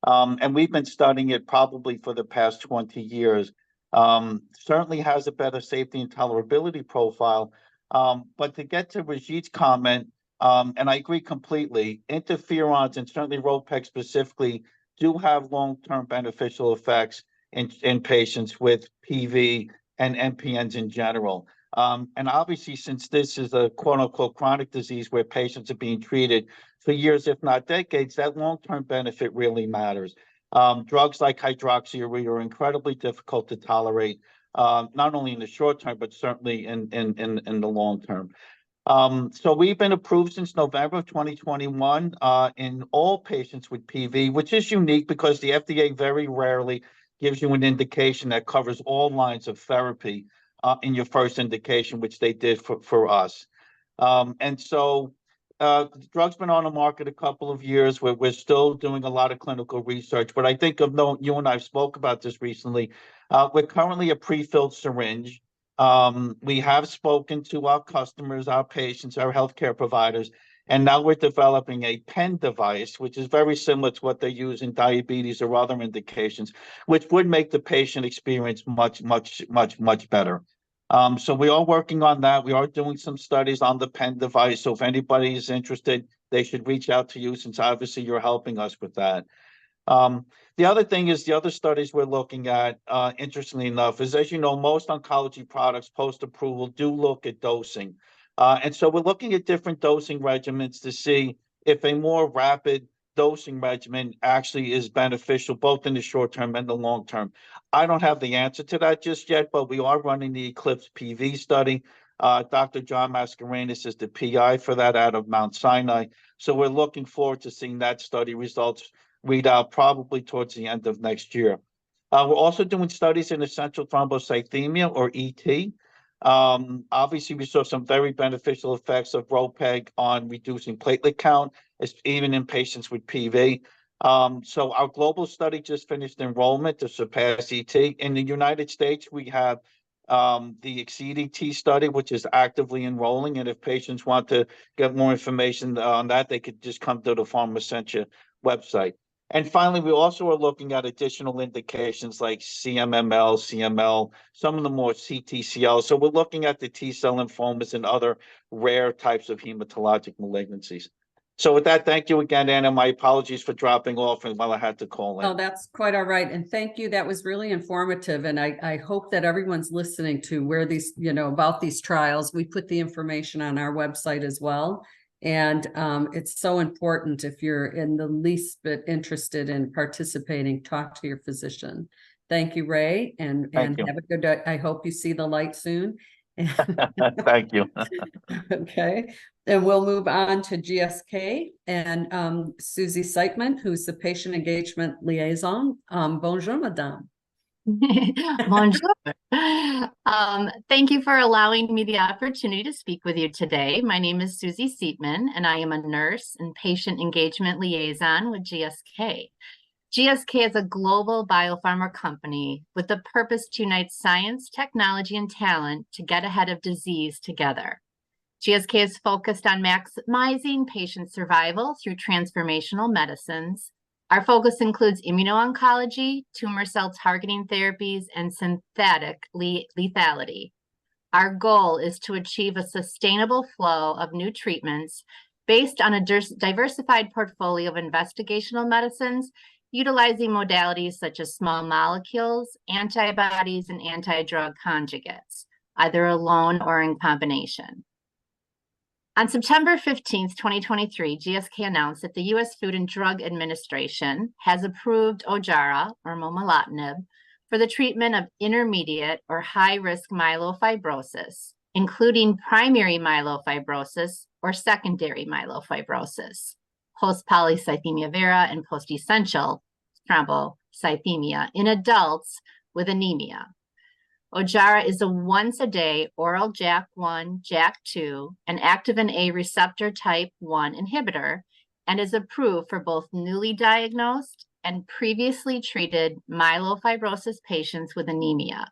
[SPEAKER 6] And we've been studying it probably for the past 20 years. Certainly has a better safety and tolerability profile. But to get to Raajit's comment, And I agree completely. Interferons, and certainly Ropeg specifically, do have long-term beneficial effects in patients with PV and MPNs in general. And obviously, since this is a quote-unquote chronic disease where patients are being treated for years, if not decades, that long-term benefit really matters. Drugs like hydroxyurea are incredibly difficult to tolerate, not only in the short term, but certainly in the long term. So we've been approved since November of 2021 in all patients with PV, which is unique because the FDA very rarely gives you an indication that covers all lines of therapy in your first indication, which they did for us. And so the drug's been on the market a couple of years. We're still doing a lot of clinical research, but I think of note, you and I spoke about this recently. We're currently a pre-filled syringe. We have spoken to our customers, our patients, our healthcare providers, and now we're developing a pen device, which is very similar to what they use in diabetes or other indications, which would make the patient experience much better. So we are working on that. We are doing some studies on the pen device. So if anybody is interested, they should reach out to you, since obviously you're helping us with that. The other thing is the other studies we're looking at, interestingly enough, is, as you know, most oncology products post-approval do look at dosing. And so we're looking at different dosing regimens to see if a more rapid dosing regimen actually is beneficial, both in the short term and the long term. I don't have the answer to that just yet, but we are running the Eclipse PV study. Dr. John Mascarenhas is the PI for that out of Mount Sinai. So we're looking forward to seeing that study results read out probably towards the end of next year. We're also doing studies in essential thrombocythemia, or ET. Obviously, we saw some very beneficial effects of Ropeg on reducing platelet count, even in patients with PV. So our global study just finished enrollment to surpass ET. In the United States, we have the Exceed ET study, which is actively enrolling. And if patients want to get more information on that, they could just come to the Pharmacentia website. And finally, we also are looking at additional indications like CMML, CML, some of the more CTCL. So we're looking at the T-cell lymphomas and other rare types of hematologic malignancies. So with that, thank you again, Anna. My apologies for dropping off while I had to call in.
[SPEAKER 1] Oh, that's quite all right. And thank you. That was really informative. And I hope that everyone's listening to where these, about these trials. We put the information on our website as well. And it's so important, if you're in the least bit interested in participating, talk to your physician. Thank you, Ray, and have a good day. I hope you see the light soon.
[SPEAKER 6] Thank you.
[SPEAKER 1] Okay, and we'll move on to GSK and Susie Seitman, who's the patient engagement liaison. Bonjour, madame.
[SPEAKER 7] Bonjour. Thank you for allowing me the opportunity to speak with you today. My name is Susie Seitman, and I am a nurse and patient engagement liaison with GSK. GSK is a global biopharma company with the purpose to unite science, technology, and talent to get ahead of disease together. GSK is focused on maximizing patient survival through transformational medicines. Our focus includes immuno-oncology, tumor cell targeting therapies, and synthetic lethality. Our goal is to achieve a sustainable flow of new treatments based on a diversified portfolio of investigational medicines, utilizing modalities such as small molecules, antibodies, and anti-drug conjugates, either alone or in combination. On September 15th, 2023, GSK announced that the U.S. Food and Drug Administration has approved Ojjaara, or momelotinib, for the treatment of intermediate or high-risk myelofibrosis, including primary myelofibrosis or secondary myelofibrosis, post-polycythemia vera, and post-essential thrombocythemia in adults with anemia. Ojjaara is a once-a-day oral JAK1, JAK2, and activin A receptor type 1 inhibitor, and is approved for both newly diagnosed and previously treated myelofibrosis patients with anemia.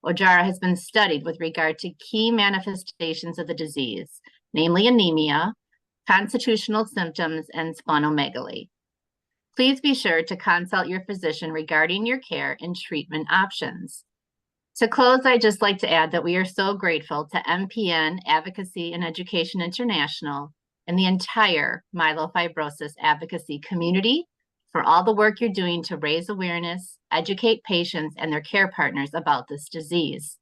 [SPEAKER 7] Ojjaara has been studied with regard to key manifestations of the disease, namely anemia, constitutional symptoms, and splenomegaly. Please be sure to consult your physician regarding your care and treatment options. To close, I'd just like to add that we are so grateful to MPN, Advocacy, and Education International and the entire myelofibrosis advocacy community for all the work you're doing to raise awareness, educate patients and their care partners about this disease.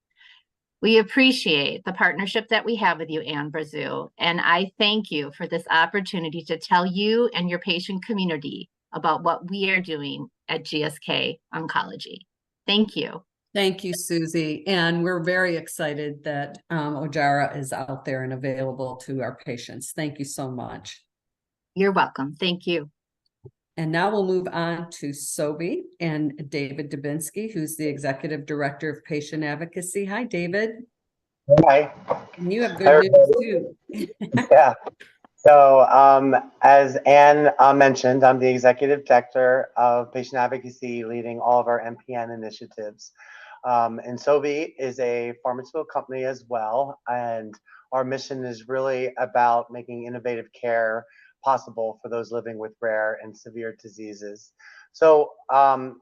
[SPEAKER 7] We appreciate the partnership that we have with you, Anne Brazil, and I thank you for this opportunity to tell you and your patient community about what we are doing at GSK Oncology. Thank you.
[SPEAKER 1] Thank you, Susie. And we're very excited that Ojjaara is out there and available to our patients. Thank you so much.
[SPEAKER 7] You're welcome. Thank you.
[SPEAKER 1] And now we'll move on to Sobi and David Dubinsky, who's the Executive Director of Patient Advocacy. Hi, David.
[SPEAKER 8] Hi.
[SPEAKER 1] And you have
[SPEAKER 8] Hi,
[SPEAKER 1] good news too.
[SPEAKER 8] Yeah. So as Anne mentioned, I'm the Executive Director of Patient Advocacy, leading all of our MPN initiatives. And Sobi is a pharmaceutical company as well. And our mission is really about making innovative care possible for those living with rare and severe diseases. So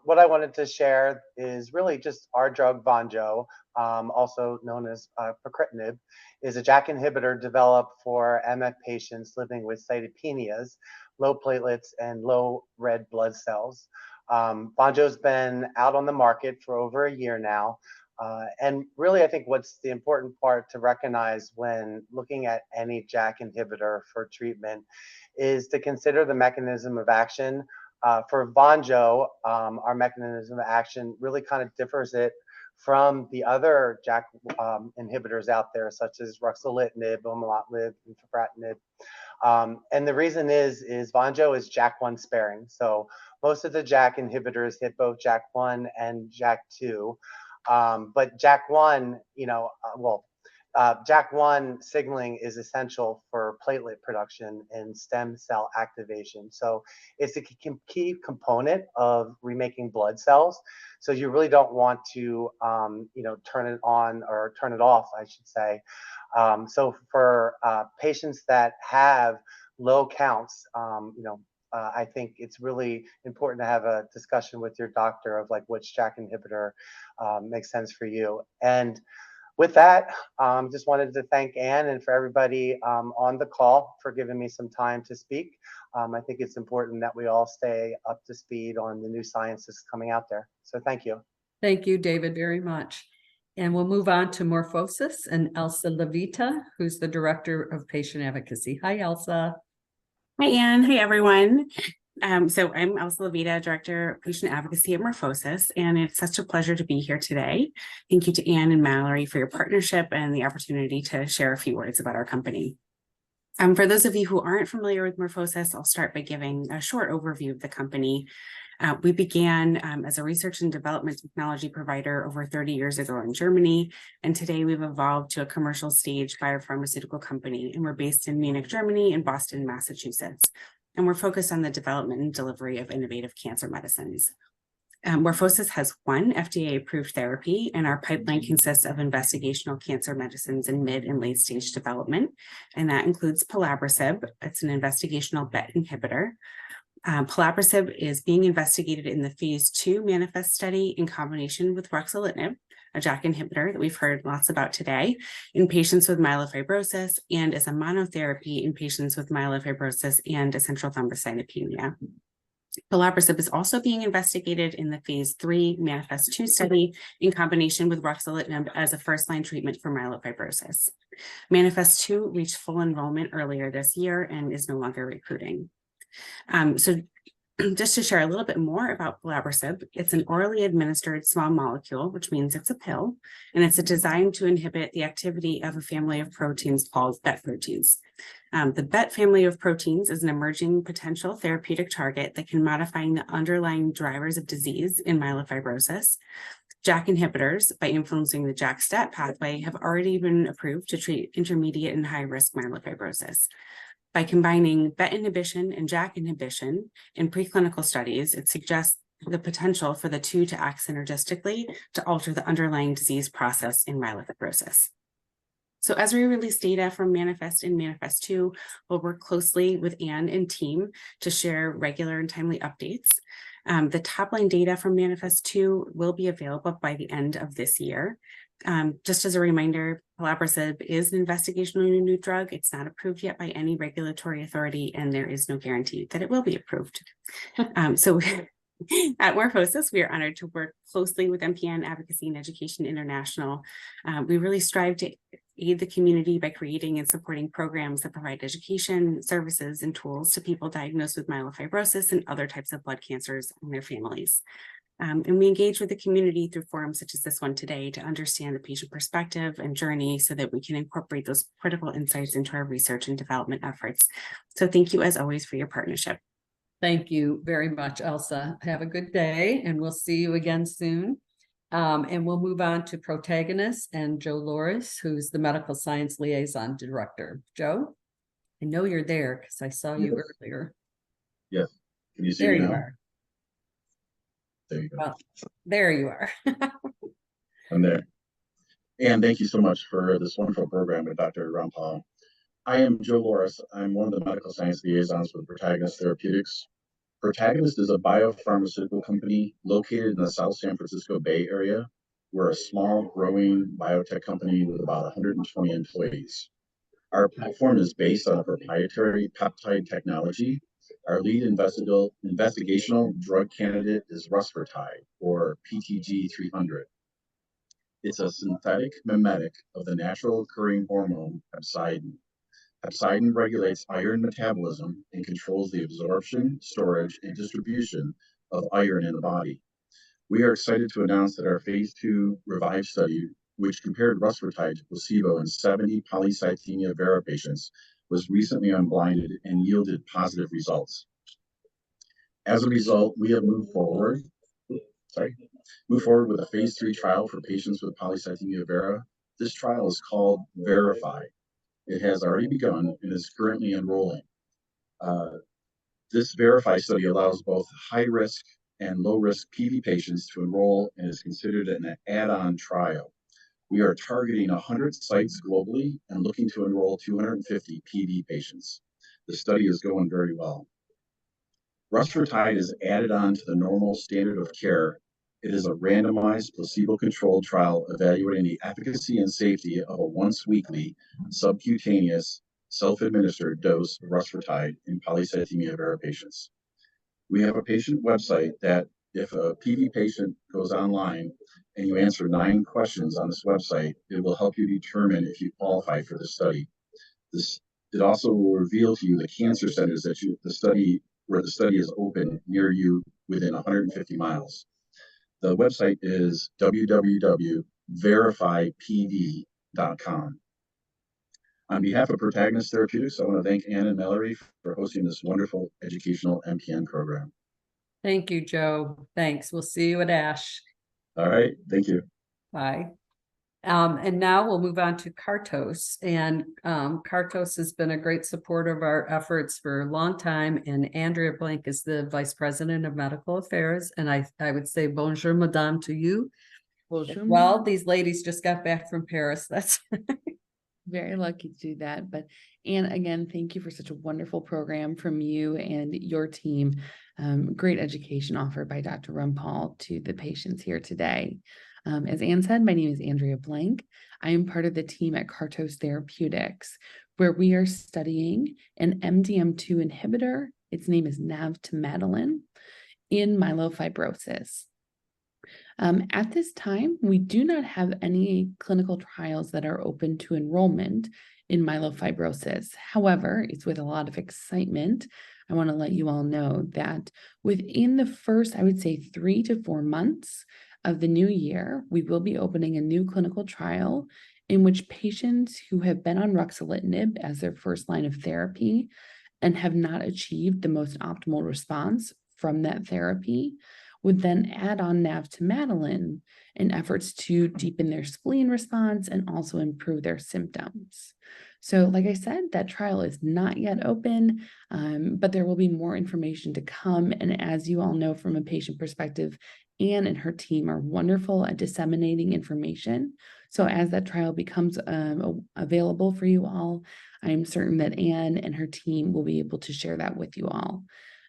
[SPEAKER 8] what I wanted to share is really just our drug Vonjo, also known as pacritinib, is a JAK inhibitor developed for MF patients living with cytopenias, low platelets, and low red blood cells. Vonjo's been out on the market for over a year now. And really, I think what's the important part to recognize when looking at any JAK inhibitor for treatment is to consider the mechanism of action. For Vonjo, our mechanism of action really kind of differs it from the other JAK inhibitors out there, such as ruxolitinib, momelotinib, and fedratinib. And the reason is Vonjo is JAK1 sparing. So most of the JAK inhibitors hit both JAK1 and JAK2. But JAK1, JAK1 signaling is essential for platelet production and stem cell activation. So it's a key component of remaking blood cells. So you really don't want to, turn it on or turn it off, I should say. So for patients that have low counts, I think it's really important to have a discussion with your doctor of like which JAK inhibitor makes sense for you. And with that, just wanted to thank Anne and for everybody on the call for giving me some time to speak. I think it's important that we all stay up to speed on the new science that's coming out there. So thank you.
[SPEAKER 1] Thank you, David, very much. And we'll move on to Morphosis and Elsa Levita, who's the Director of Patient Advocacy. Hi, Elsa.
[SPEAKER 9] Hi, Anne. Hi, everyone. So I'm Elsa Levita, Director of Patient Advocacy at Morphosis, and it's such a pleasure to be here today. Thank you to Anne and Mallory for your partnership and the opportunity to share a few words about our company. For those of you who aren't familiar with Morphosis, I'll start by giving a short overview of the company. We began as a research and development technology provider over 30 years ago in Germany, and today we've evolved to a commercial stage biopharmaceutical company, and we're based in Munich, Germany, and Boston, Massachusetts. And we're focused on the development and delivery of innovative cancer medicines. Morphosis has one FDA-approved therapy, and our pipeline consists of investigational cancer medicines in mid and late-stage development, and that includes pelabresib. It's an investigational BET inhibitor. Pelabresib is being investigated in the phase 2 MANIFEST study in combination with ruxolitinib, a JAK inhibitor that we've heard lots about today, in patients with myelofibrosis and as a monotherapy in patients with myelofibrosis and essential thrombocytopenia. Pelabresib is also being investigated in the phase 3 MANIFEST-2 study in combination with ruxolitinib as a first-line treatment for myelofibrosis. MANIFEST-2 reached full enrollment earlier this year and is no longer recruiting. So just to share a little bit more about pelabresib, it's an orally administered small molecule, which means it's a pill, and it's designed to inhibit the activity of a family of proteins called BET proteins. The BET family of proteins is an emerging potential therapeutic target that can modify the underlying drivers of disease in myelofibrosis. JAK inhibitors, by influencing the JAK-STAT pathway, have already been approved to treat intermediate and high-risk myelofibrosis. By combining BET inhibition and JAK inhibition in preclinical studies, it suggests the potential for the two to act synergistically to alter the underlying disease process in myelofibrosis. So as we release data from MANIFEST and MANIFEST-2, we'll work closely with Anne and team to share regular and timely updates. The top-line data from MANIFEST-2 will be available by the end of this year. Just as a reminder, pelabresib is an investigational new drug. It's not approved yet by any regulatory authority, and there is no guarantee that it will be approved. So at Morphosis, we are honored to work closely with MPN Advocacy and Education International. We really strive to aid the community by creating and supporting programs that provide education, services, and tools to people diagnosed with myelofibrosis and other types of blood cancers and their families. And we engage with the community through forums such as this one today to understand the patient perspective and journey so that we can incorporate those critical insights into our research and development efforts. So thank you as always for your partnership.
[SPEAKER 1] Thank you very much, Elsa. Have a good day, and we'll see you again soon. And we'll move on to Protagonist and Joe Loris, who's the Medical Science Liaison Director. Joe, I know you're there because I saw you earlier.
[SPEAKER 10] Yes. Can you see
[SPEAKER 1] There
[SPEAKER 10] me
[SPEAKER 1] you
[SPEAKER 10] now?
[SPEAKER 1] are.
[SPEAKER 10] There you go.
[SPEAKER 1] Well, there you are.
[SPEAKER 10] I'm there. And thank you so much for this wonderful program with Dr. Rampal. I am Joe Loris. I'm one of the medical science liaisons with Protagonist Therapeutics. Protagonist is a biopharmaceutical company located in the South San Francisco Bay Area. We're a small, growing biotech company with about 120 employees. Our platform is based on a proprietary peptide technology. Our lead investigational drug candidate is rusfertide, or PTG-300. It's a synthetic mimetic of the natural occurring hormone hepcidin. Hepcidin regulates iron metabolism and controls the absorption, storage, and distribution of iron in the body. We are excited to announce that our phase 2 REVIVE study, which compared rusfertide to placebo in 70 polycythemia vera patients, was recently unblinded and yielded positive results. As a result, we have moved forward with a phase 3 trial for patients with polycythemia vera. This trial is called VERIFY. It has already begun and is currently enrolling. This VERIFY study allows both high-risk and low-risk PV patients to enroll and is considered an add-on trial. We are targeting 100 sites globally and looking to enroll 250 PV patients. The study is going very well. Rusfertide is added on to the normal standard of care. It is a randomized placebo-controlled trial evaluating the efficacy and safety of a once-weekly subcutaneous self-administered dose of rusfertide in polycythemia vera patients. We have a patient website that if a PV patient goes online and you answer 9 questions on this website, it will help you determine if you qualify for the study. It also will reveal to you the cancer centers that where the study is open near you within 150 miles. The website is www.verifypd.com. On behalf of Protagonist Therapeutics, I want to thank Ann and Mallory for hosting this wonderful educational MPN program.
[SPEAKER 1] Thank you, Joe. Thanks. We'll see you at ASH.
[SPEAKER 10] All right. Thank you.
[SPEAKER 1] Bye. And now we'll move on to Kartos. And Kartos has been a great supporter of our efforts for a long time. And Andrea Blank is the Vice President of Medical Affairs. And I would say bonjour, madame, to you.
[SPEAKER 11] Bonjour.
[SPEAKER 1] Well, these ladies just got back from Paris. That's
[SPEAKER 11] very lucky to do that. But Anne, again, thank you for such a wonderful program from you and your team. Great education offered by Dr. Rampal to the patients here today. As Anne said, my name is Andrea Blank. I am part of the team at Kartos Therapeutics, where we are studying an MDM2 inhibitor. Its name is navtemadlin in myelofibrosis. At this time, we do not have any clinical trials that are open to enrollment in myelofibrosis. However, it's with a lot of excitement. I want to let you all know that within the first, I would say, 3 to 4 months of the new year, we will be opening a new clinical trial in which patients who have been on ruxolitinib as their first line of therapy and have not achieved the most optimal response from that therapy would then add on navtemadlin in efforts to deepen their spleen response and also improve their symptoms. So like I said, that trial is not yet open, but there will be more information to come. And as you all know from a patient perspective, Anne and her team are wonderful at disseminating information. So as that trial becomes available for you all, I'm certain that Anne and her team will be able to share that with you all.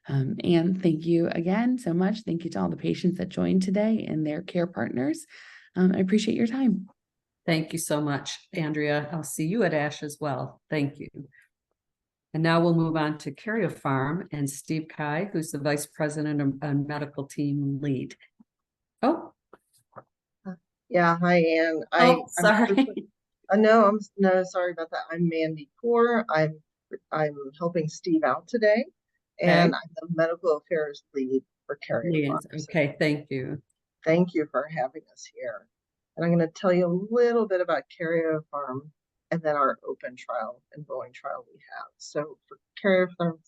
[SPEAKER 11] Anne, thank you again so much. Thank you to all the patients that joined today and their care partners. I appreciate your time.
[SPEAKER 1] Thank you so much, Andrea. I'll see you at ASH as well. Thank you. And now we'll move on to Karyopharm and Steve Kai, who's the Vice President and Medical Team Lead. Oh.
[SPEAKER 12] Yeah, hi, Anne.
[SPEAKER 1] Sorry.
[SPEAKER 12] No, sorry about that. I'm Mandy Kaur. I'm helping Steve out today, and I'm the medical affairs lead for Karyopharm.
[SPEAKER 1] Okay, thank you.
[SPEAKER 12] Thank you for having us here. And I'm going to tell you a little bit about Karyopharm and then our open trial and rolling trial we have. So for Karyopharm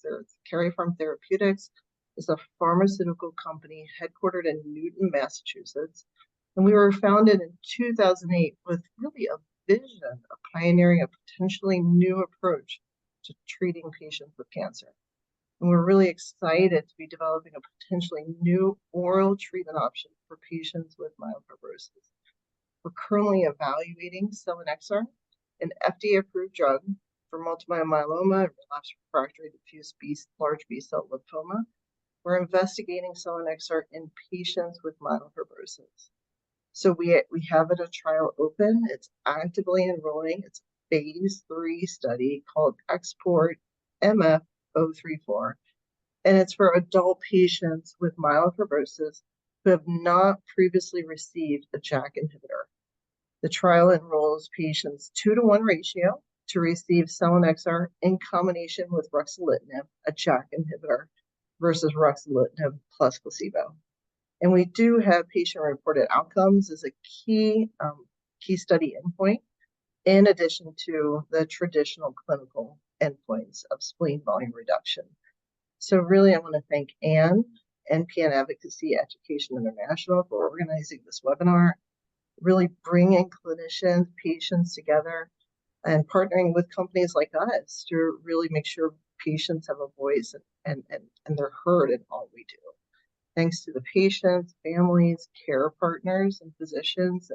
[SPEAKER 12] Therapeutics is a pharmaceutical company headquartered in Newton, Massachusetts. And we were founded in 2008 with really a vision of pioneering a potentially new approach to treating patients with cancer. And we're really excited to be developing a potentially new oral treatment option for patients with myelofibrosis. We're currently evaluating selinexor, an FDA-approved drug for multiple myeloma and relapsed refractory diffuse large B-cell lymphoma. We're investigating selinexor in patients with myelofibrosis. So we have a trial open. It's actively enrolling. It's a phase 3 study called Export MF034. And it's for adult patients with myelofibrosis who have not previously received a JAK inhibitor. The trial enrolls patients 2-to-1 ratio to receive selinexor in combination with ruxolitinib, a JAK inhibitor, versus ruxolitinib plus placebo. And we do have patient-reported outcomes as a key study endpoint, in addition to the traditional clinical endpoints of spleen volume reduction. So really, I want to thank Anne, MPN Advocacy Education International, for organizing this webinar, really bringing clinicians, patients together, and partnering with companies like us to really make sure patients have a voice and they're heard in all we do. Thanks to the patients, families, care partners, and physicians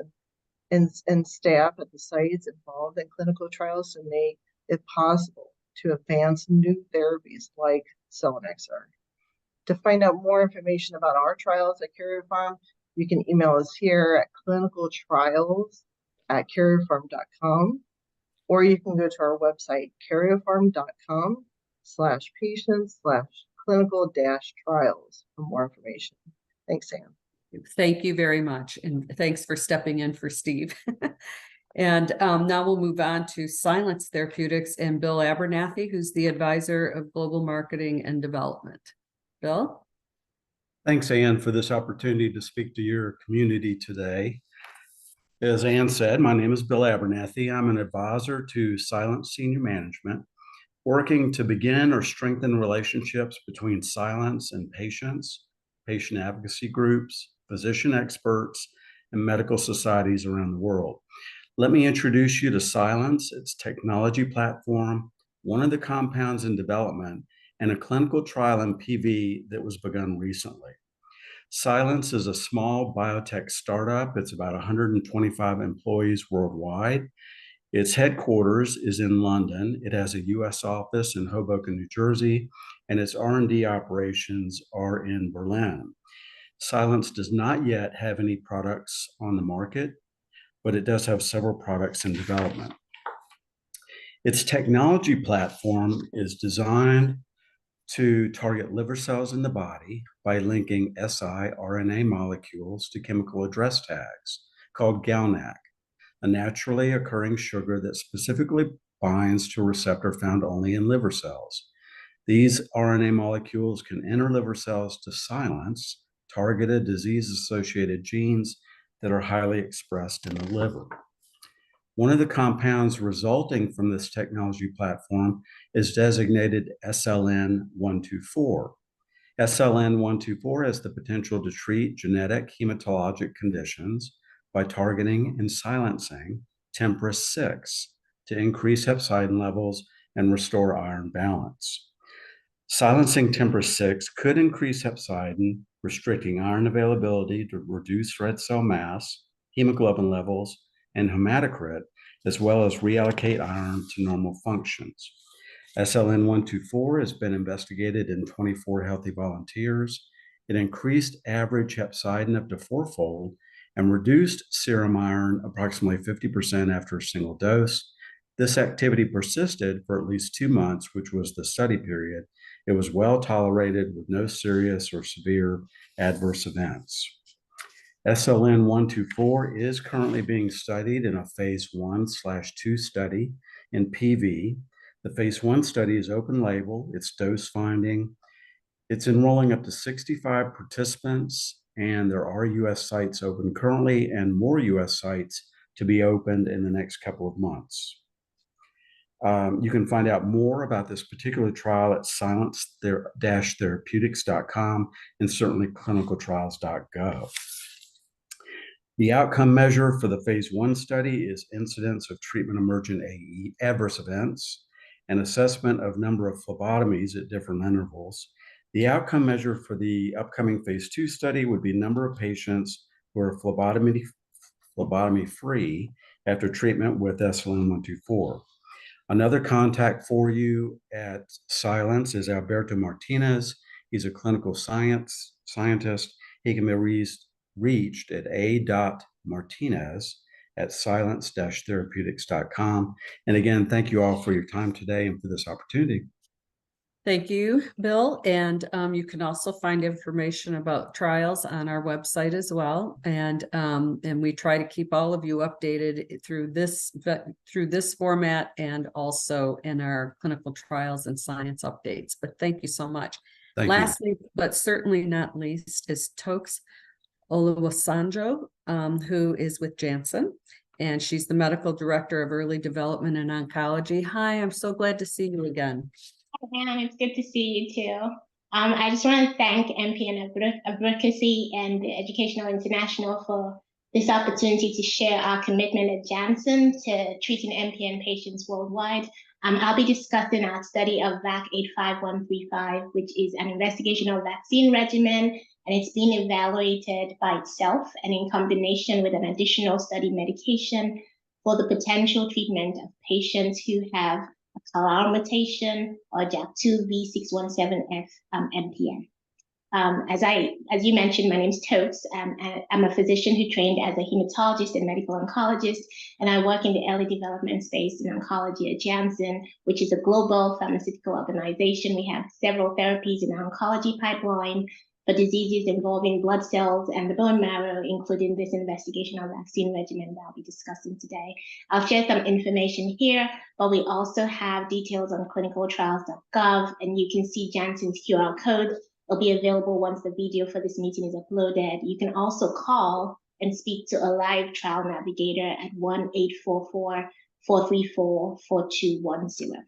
[SPEAKER 12] and staff at the sites involved in clinical trials to make it possible to advance new therapies like selinexor. To find out more information about our trials at Karyopharm, you can email us here at clinicaltrials@karyopharm.com, or you can go to our website, karyopharm.com/patients/clinical-trials for more information. Thanks, Sam.
[SPEAKER 1] Thank you very much. And thanks for stepping in for Steve. And now we'll move on to Silence Therapeutics and Bill Abernathy, who's the advisor of global marketing and development. Bill?
[SPEAKER 13] Thanks, Anne, for this opportunity to speak to your community today. As Anne said, my name is Bill Abernathy. I'm an advisor to Silence Senior Management, working to begin or strengthen relationships between Silence and patients, patient advocacy groups, physician experts, and medical societies around the world. Let me introduce you to Silence, its technology platform, one of the compounds in development, and a clinical trial in PV that was begun recently. Silence is a small biotech startup. It's about 125 employees worldwide. Its headquarters is in London. It has a US office in Hoboken, New Jersey, and its R&D operations are in Berlin. Silence does not yet have any products on the market, but it does have several products in development. Its technology platform is designed to target liver cells in the body by linking siRNA molecules to chemical address tags called GalNAc, a naturally occurring sugar that specifically binds to a receptor found only in liver cells. These RNA molecules can enter liver cells to silence targeted disease-associated genes that are highly expressed in the liver. One of the compounds resulting from this technology platform is designated SLN124. SLN124 has the potential to treat genetic hematologic conditions by targeting and silencing TMPRSS6 to increase hepcidin levels and restore iron balance. Silencing TMPRSS6 could increase hepcidin, restricting iron availability to reduce red cell mass, hemoglobin levels, and hematocrit, as well as reallocate iron to normal functions. SLN124 has been investigated in 24 healthy volunteers. It increased average hepcidin up to 4-fold and reduced serum iron approximately 50% after a single dose. This activity persisted for at least 2 months, which was the study period. It was well tolerated with no serious or severe adverse events. SLN124 is currently being studied in a phase 1/2 study in PV. The phase 1 study is open label, it's dose finding. It's enrolling up to 65 participants, and there are US sites open currently and more US sites to be opened in the next couple of months. You can find out more about this particular trial at silence-therapeutics.com and certainly clinicaltrials.gov. The outcome measure for the phase 1 study is incidence of treatment emergent AE adverse events and assessment of number of phlebotomies at different intervals. The outcome measure for the upcoming phase 2 study would be number of patients who are phlebotomy-free after treatment with SLN124. Another contact for you at Silence is Alberto Martinez. He's a clinical scientist. He can be reached at a.martinez@silence-therapeutics.com. And again, thank you all for your time today and for this opportunity.
[SPEAKER 1] Thank you, Bill. And you can also find information about trials on our website as well. And we try to keep all of you updated through this format and also in our clinical trials and science updates. But thank you so much. Lastly, but certainly not least, is Tokes Oluwasanjo, who is with Janssen, and she's the medical director of early development and oncology. Hi, I'm so glad to see you again.
[SPEAKER 14] Anna, it's good to see you too. I just want to thank MPN Advocacy and the Educational International for this opportunity to share our commitment at Janssen to treating MPN patients worldwide. I'll be discussing our study of VAC 85135, which is an investigational vaccine regimen, and it's being evaluated by itself and in combination with an additional study medication for the potential treatment of patients who have a CALR mutation or JAK2 V617F MPN. As you mentioned, my name is Tokes. I'm a physician who trained as a hematologist and medical oncologist, and I work in the early development space in oncology at Janssen, which is a global pharmaceutical organization. We have several therapies in our oncology pipeline for diseases involving blood cells and the bone marrow, including this investigational vaccine regimen that I'll be discussing today. I'll share some information here, but we also have details on clinicaltrials.gov, and you can see Janssen's QR code. It'll be available once the video for this meeting is uploaded. You can also call and speak to a live trial navigator at 1-844-434-4210.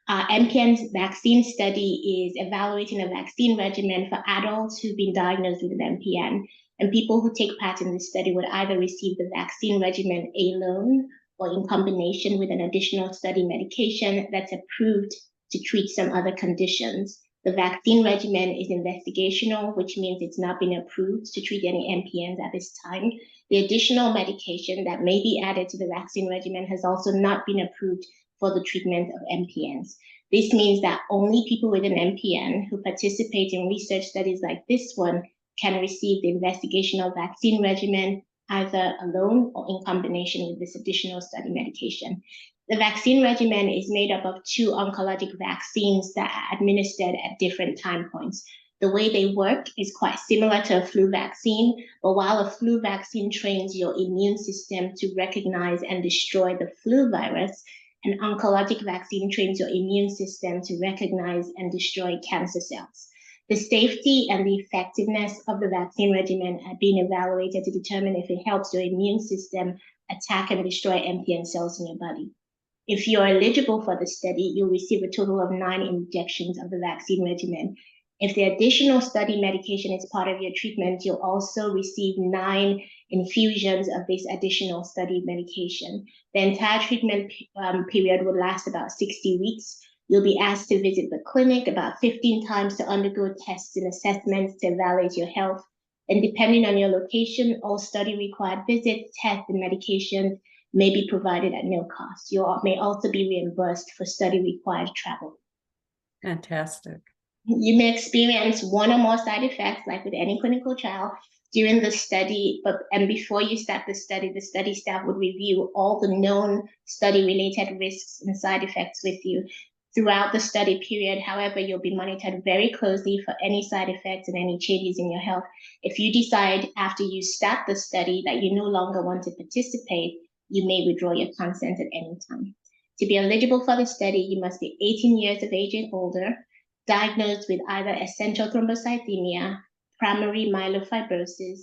[SPEAKER 14] MPN's vaccine study is evaluating a vaccine regimen for adults who've been diagnosed with an MPN, and people who take part in this study would either receive the vaccine regimen alone or in combination with an additional study medication that's approved to treat some other conditions. The vaccine regimen is investigational, which means it's not been approved to treat any MPNs at this time. The additional medication that may be added to the vaccine regimen has also not been approved for the treatment of MPNs. This means that only people with an MPN who participate in research studies like this one can receive the investigational vaccine regimen either alone or in combination with this additional study medication. The vaccine regimen is made up of 2 oncologic vaccines that are administered at different time points. The way they work is quite similar to a flu vaccine, but while a flu vaccine trains your immune system to recognize and destroy the flu virus, an oncologic vaccine trains your immune system to recognize and destroy cancer cells. The safety and the effectiveness of the vaccine regimen are being evaluated to determine if it helps your immune system attack and destroy MPN cells in your body. If you're eligible for the study, you'll receive a total of 9 injections of the vaccine regimen. If the additional study medication is part of your treatment, you'll also receive 9 infusions of this additional study medication. The entire treatment period will last about 60 weeks. You'll be asked to visit the clinic about 15 times to undergo tests and assessments to evaluate your health. And depending on your location, all study required visits, tests, and medications may be provided at no cost. You may also be reimbursed for study required travel.
[SPEAKER 1] Fantastic.
[SPEAKER 14] You may experience 1 or more side effects, like with any clinical trial, during the study, and before you start the study staff would review all the known study-related risks and side effects with you throughout the study period. However, you'll be monitored very closely for any side effects and any changes in your health. If you decide after you start the study that you no longer want to participate, you may withdraw your consent at any time. To be eligible for the study, you must be 18 years of age and older, diagnosed with either essential thrombocythemia, primary myelofibrosis,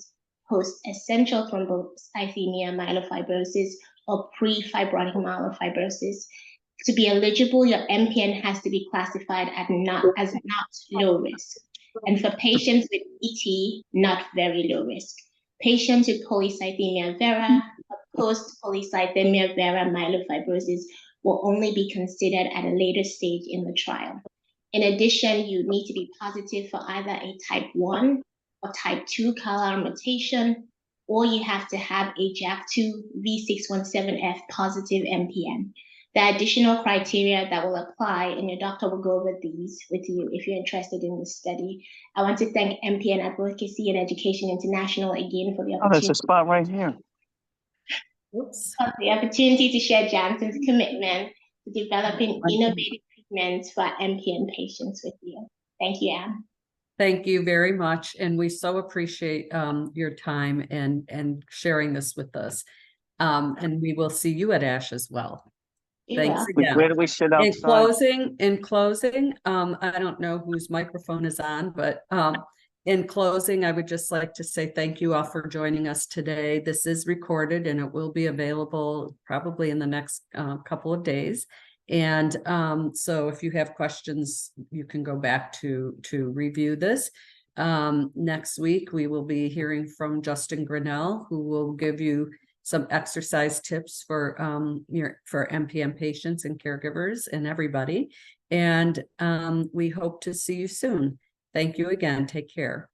[SPEAKER 14] post-essential thrombocythemia myelofibrosis, or pre-fibrotic myelofibrosis. To be eligible, your MPN has to be classified as not low risk. And for patients with ET, not very low risk. Patients with polycythemia vera, post-polycythemia vera myelofibrosis will only be considered at a later stage in the trial. In addition, you need to be positive for either a type 1 or type 2 CALR mutation, or you have to have a JAK2 V617F positive MPN. There are additional criteria that will apply, and your doctor will go over these with you if you're interested in this study. I want to thank MPN Advocacy and Education International again for the opportunity.
[SPEAKER 6] Oh, there's a spot right here.
[SPEAKER 14] Oops. For the opportunity to share Janssen's commitment to developing innovative treatments for MPN patients with you. Thank you, Anne.
[SPEAKER 1] Thank you very much. And we so appreciate your time and sharing this with us. And we will see you at ASH as well. Thanks again.
[SPEAKER 6] Where do we sit outside?
[SPEAKER 1] In closing, I don't know whose microphone is on, but in closing, I would just like to say thank you all for joining us today. This is recorded and it will be available probably in the next couple of days. And so if you have questions, you can go back to review this. Next week, we will be hearing from Justin Grinnell, who will give you some exercise tips for MPN patients and caregivers and everybody. And we hope to see you soon. Thank you again. Take care.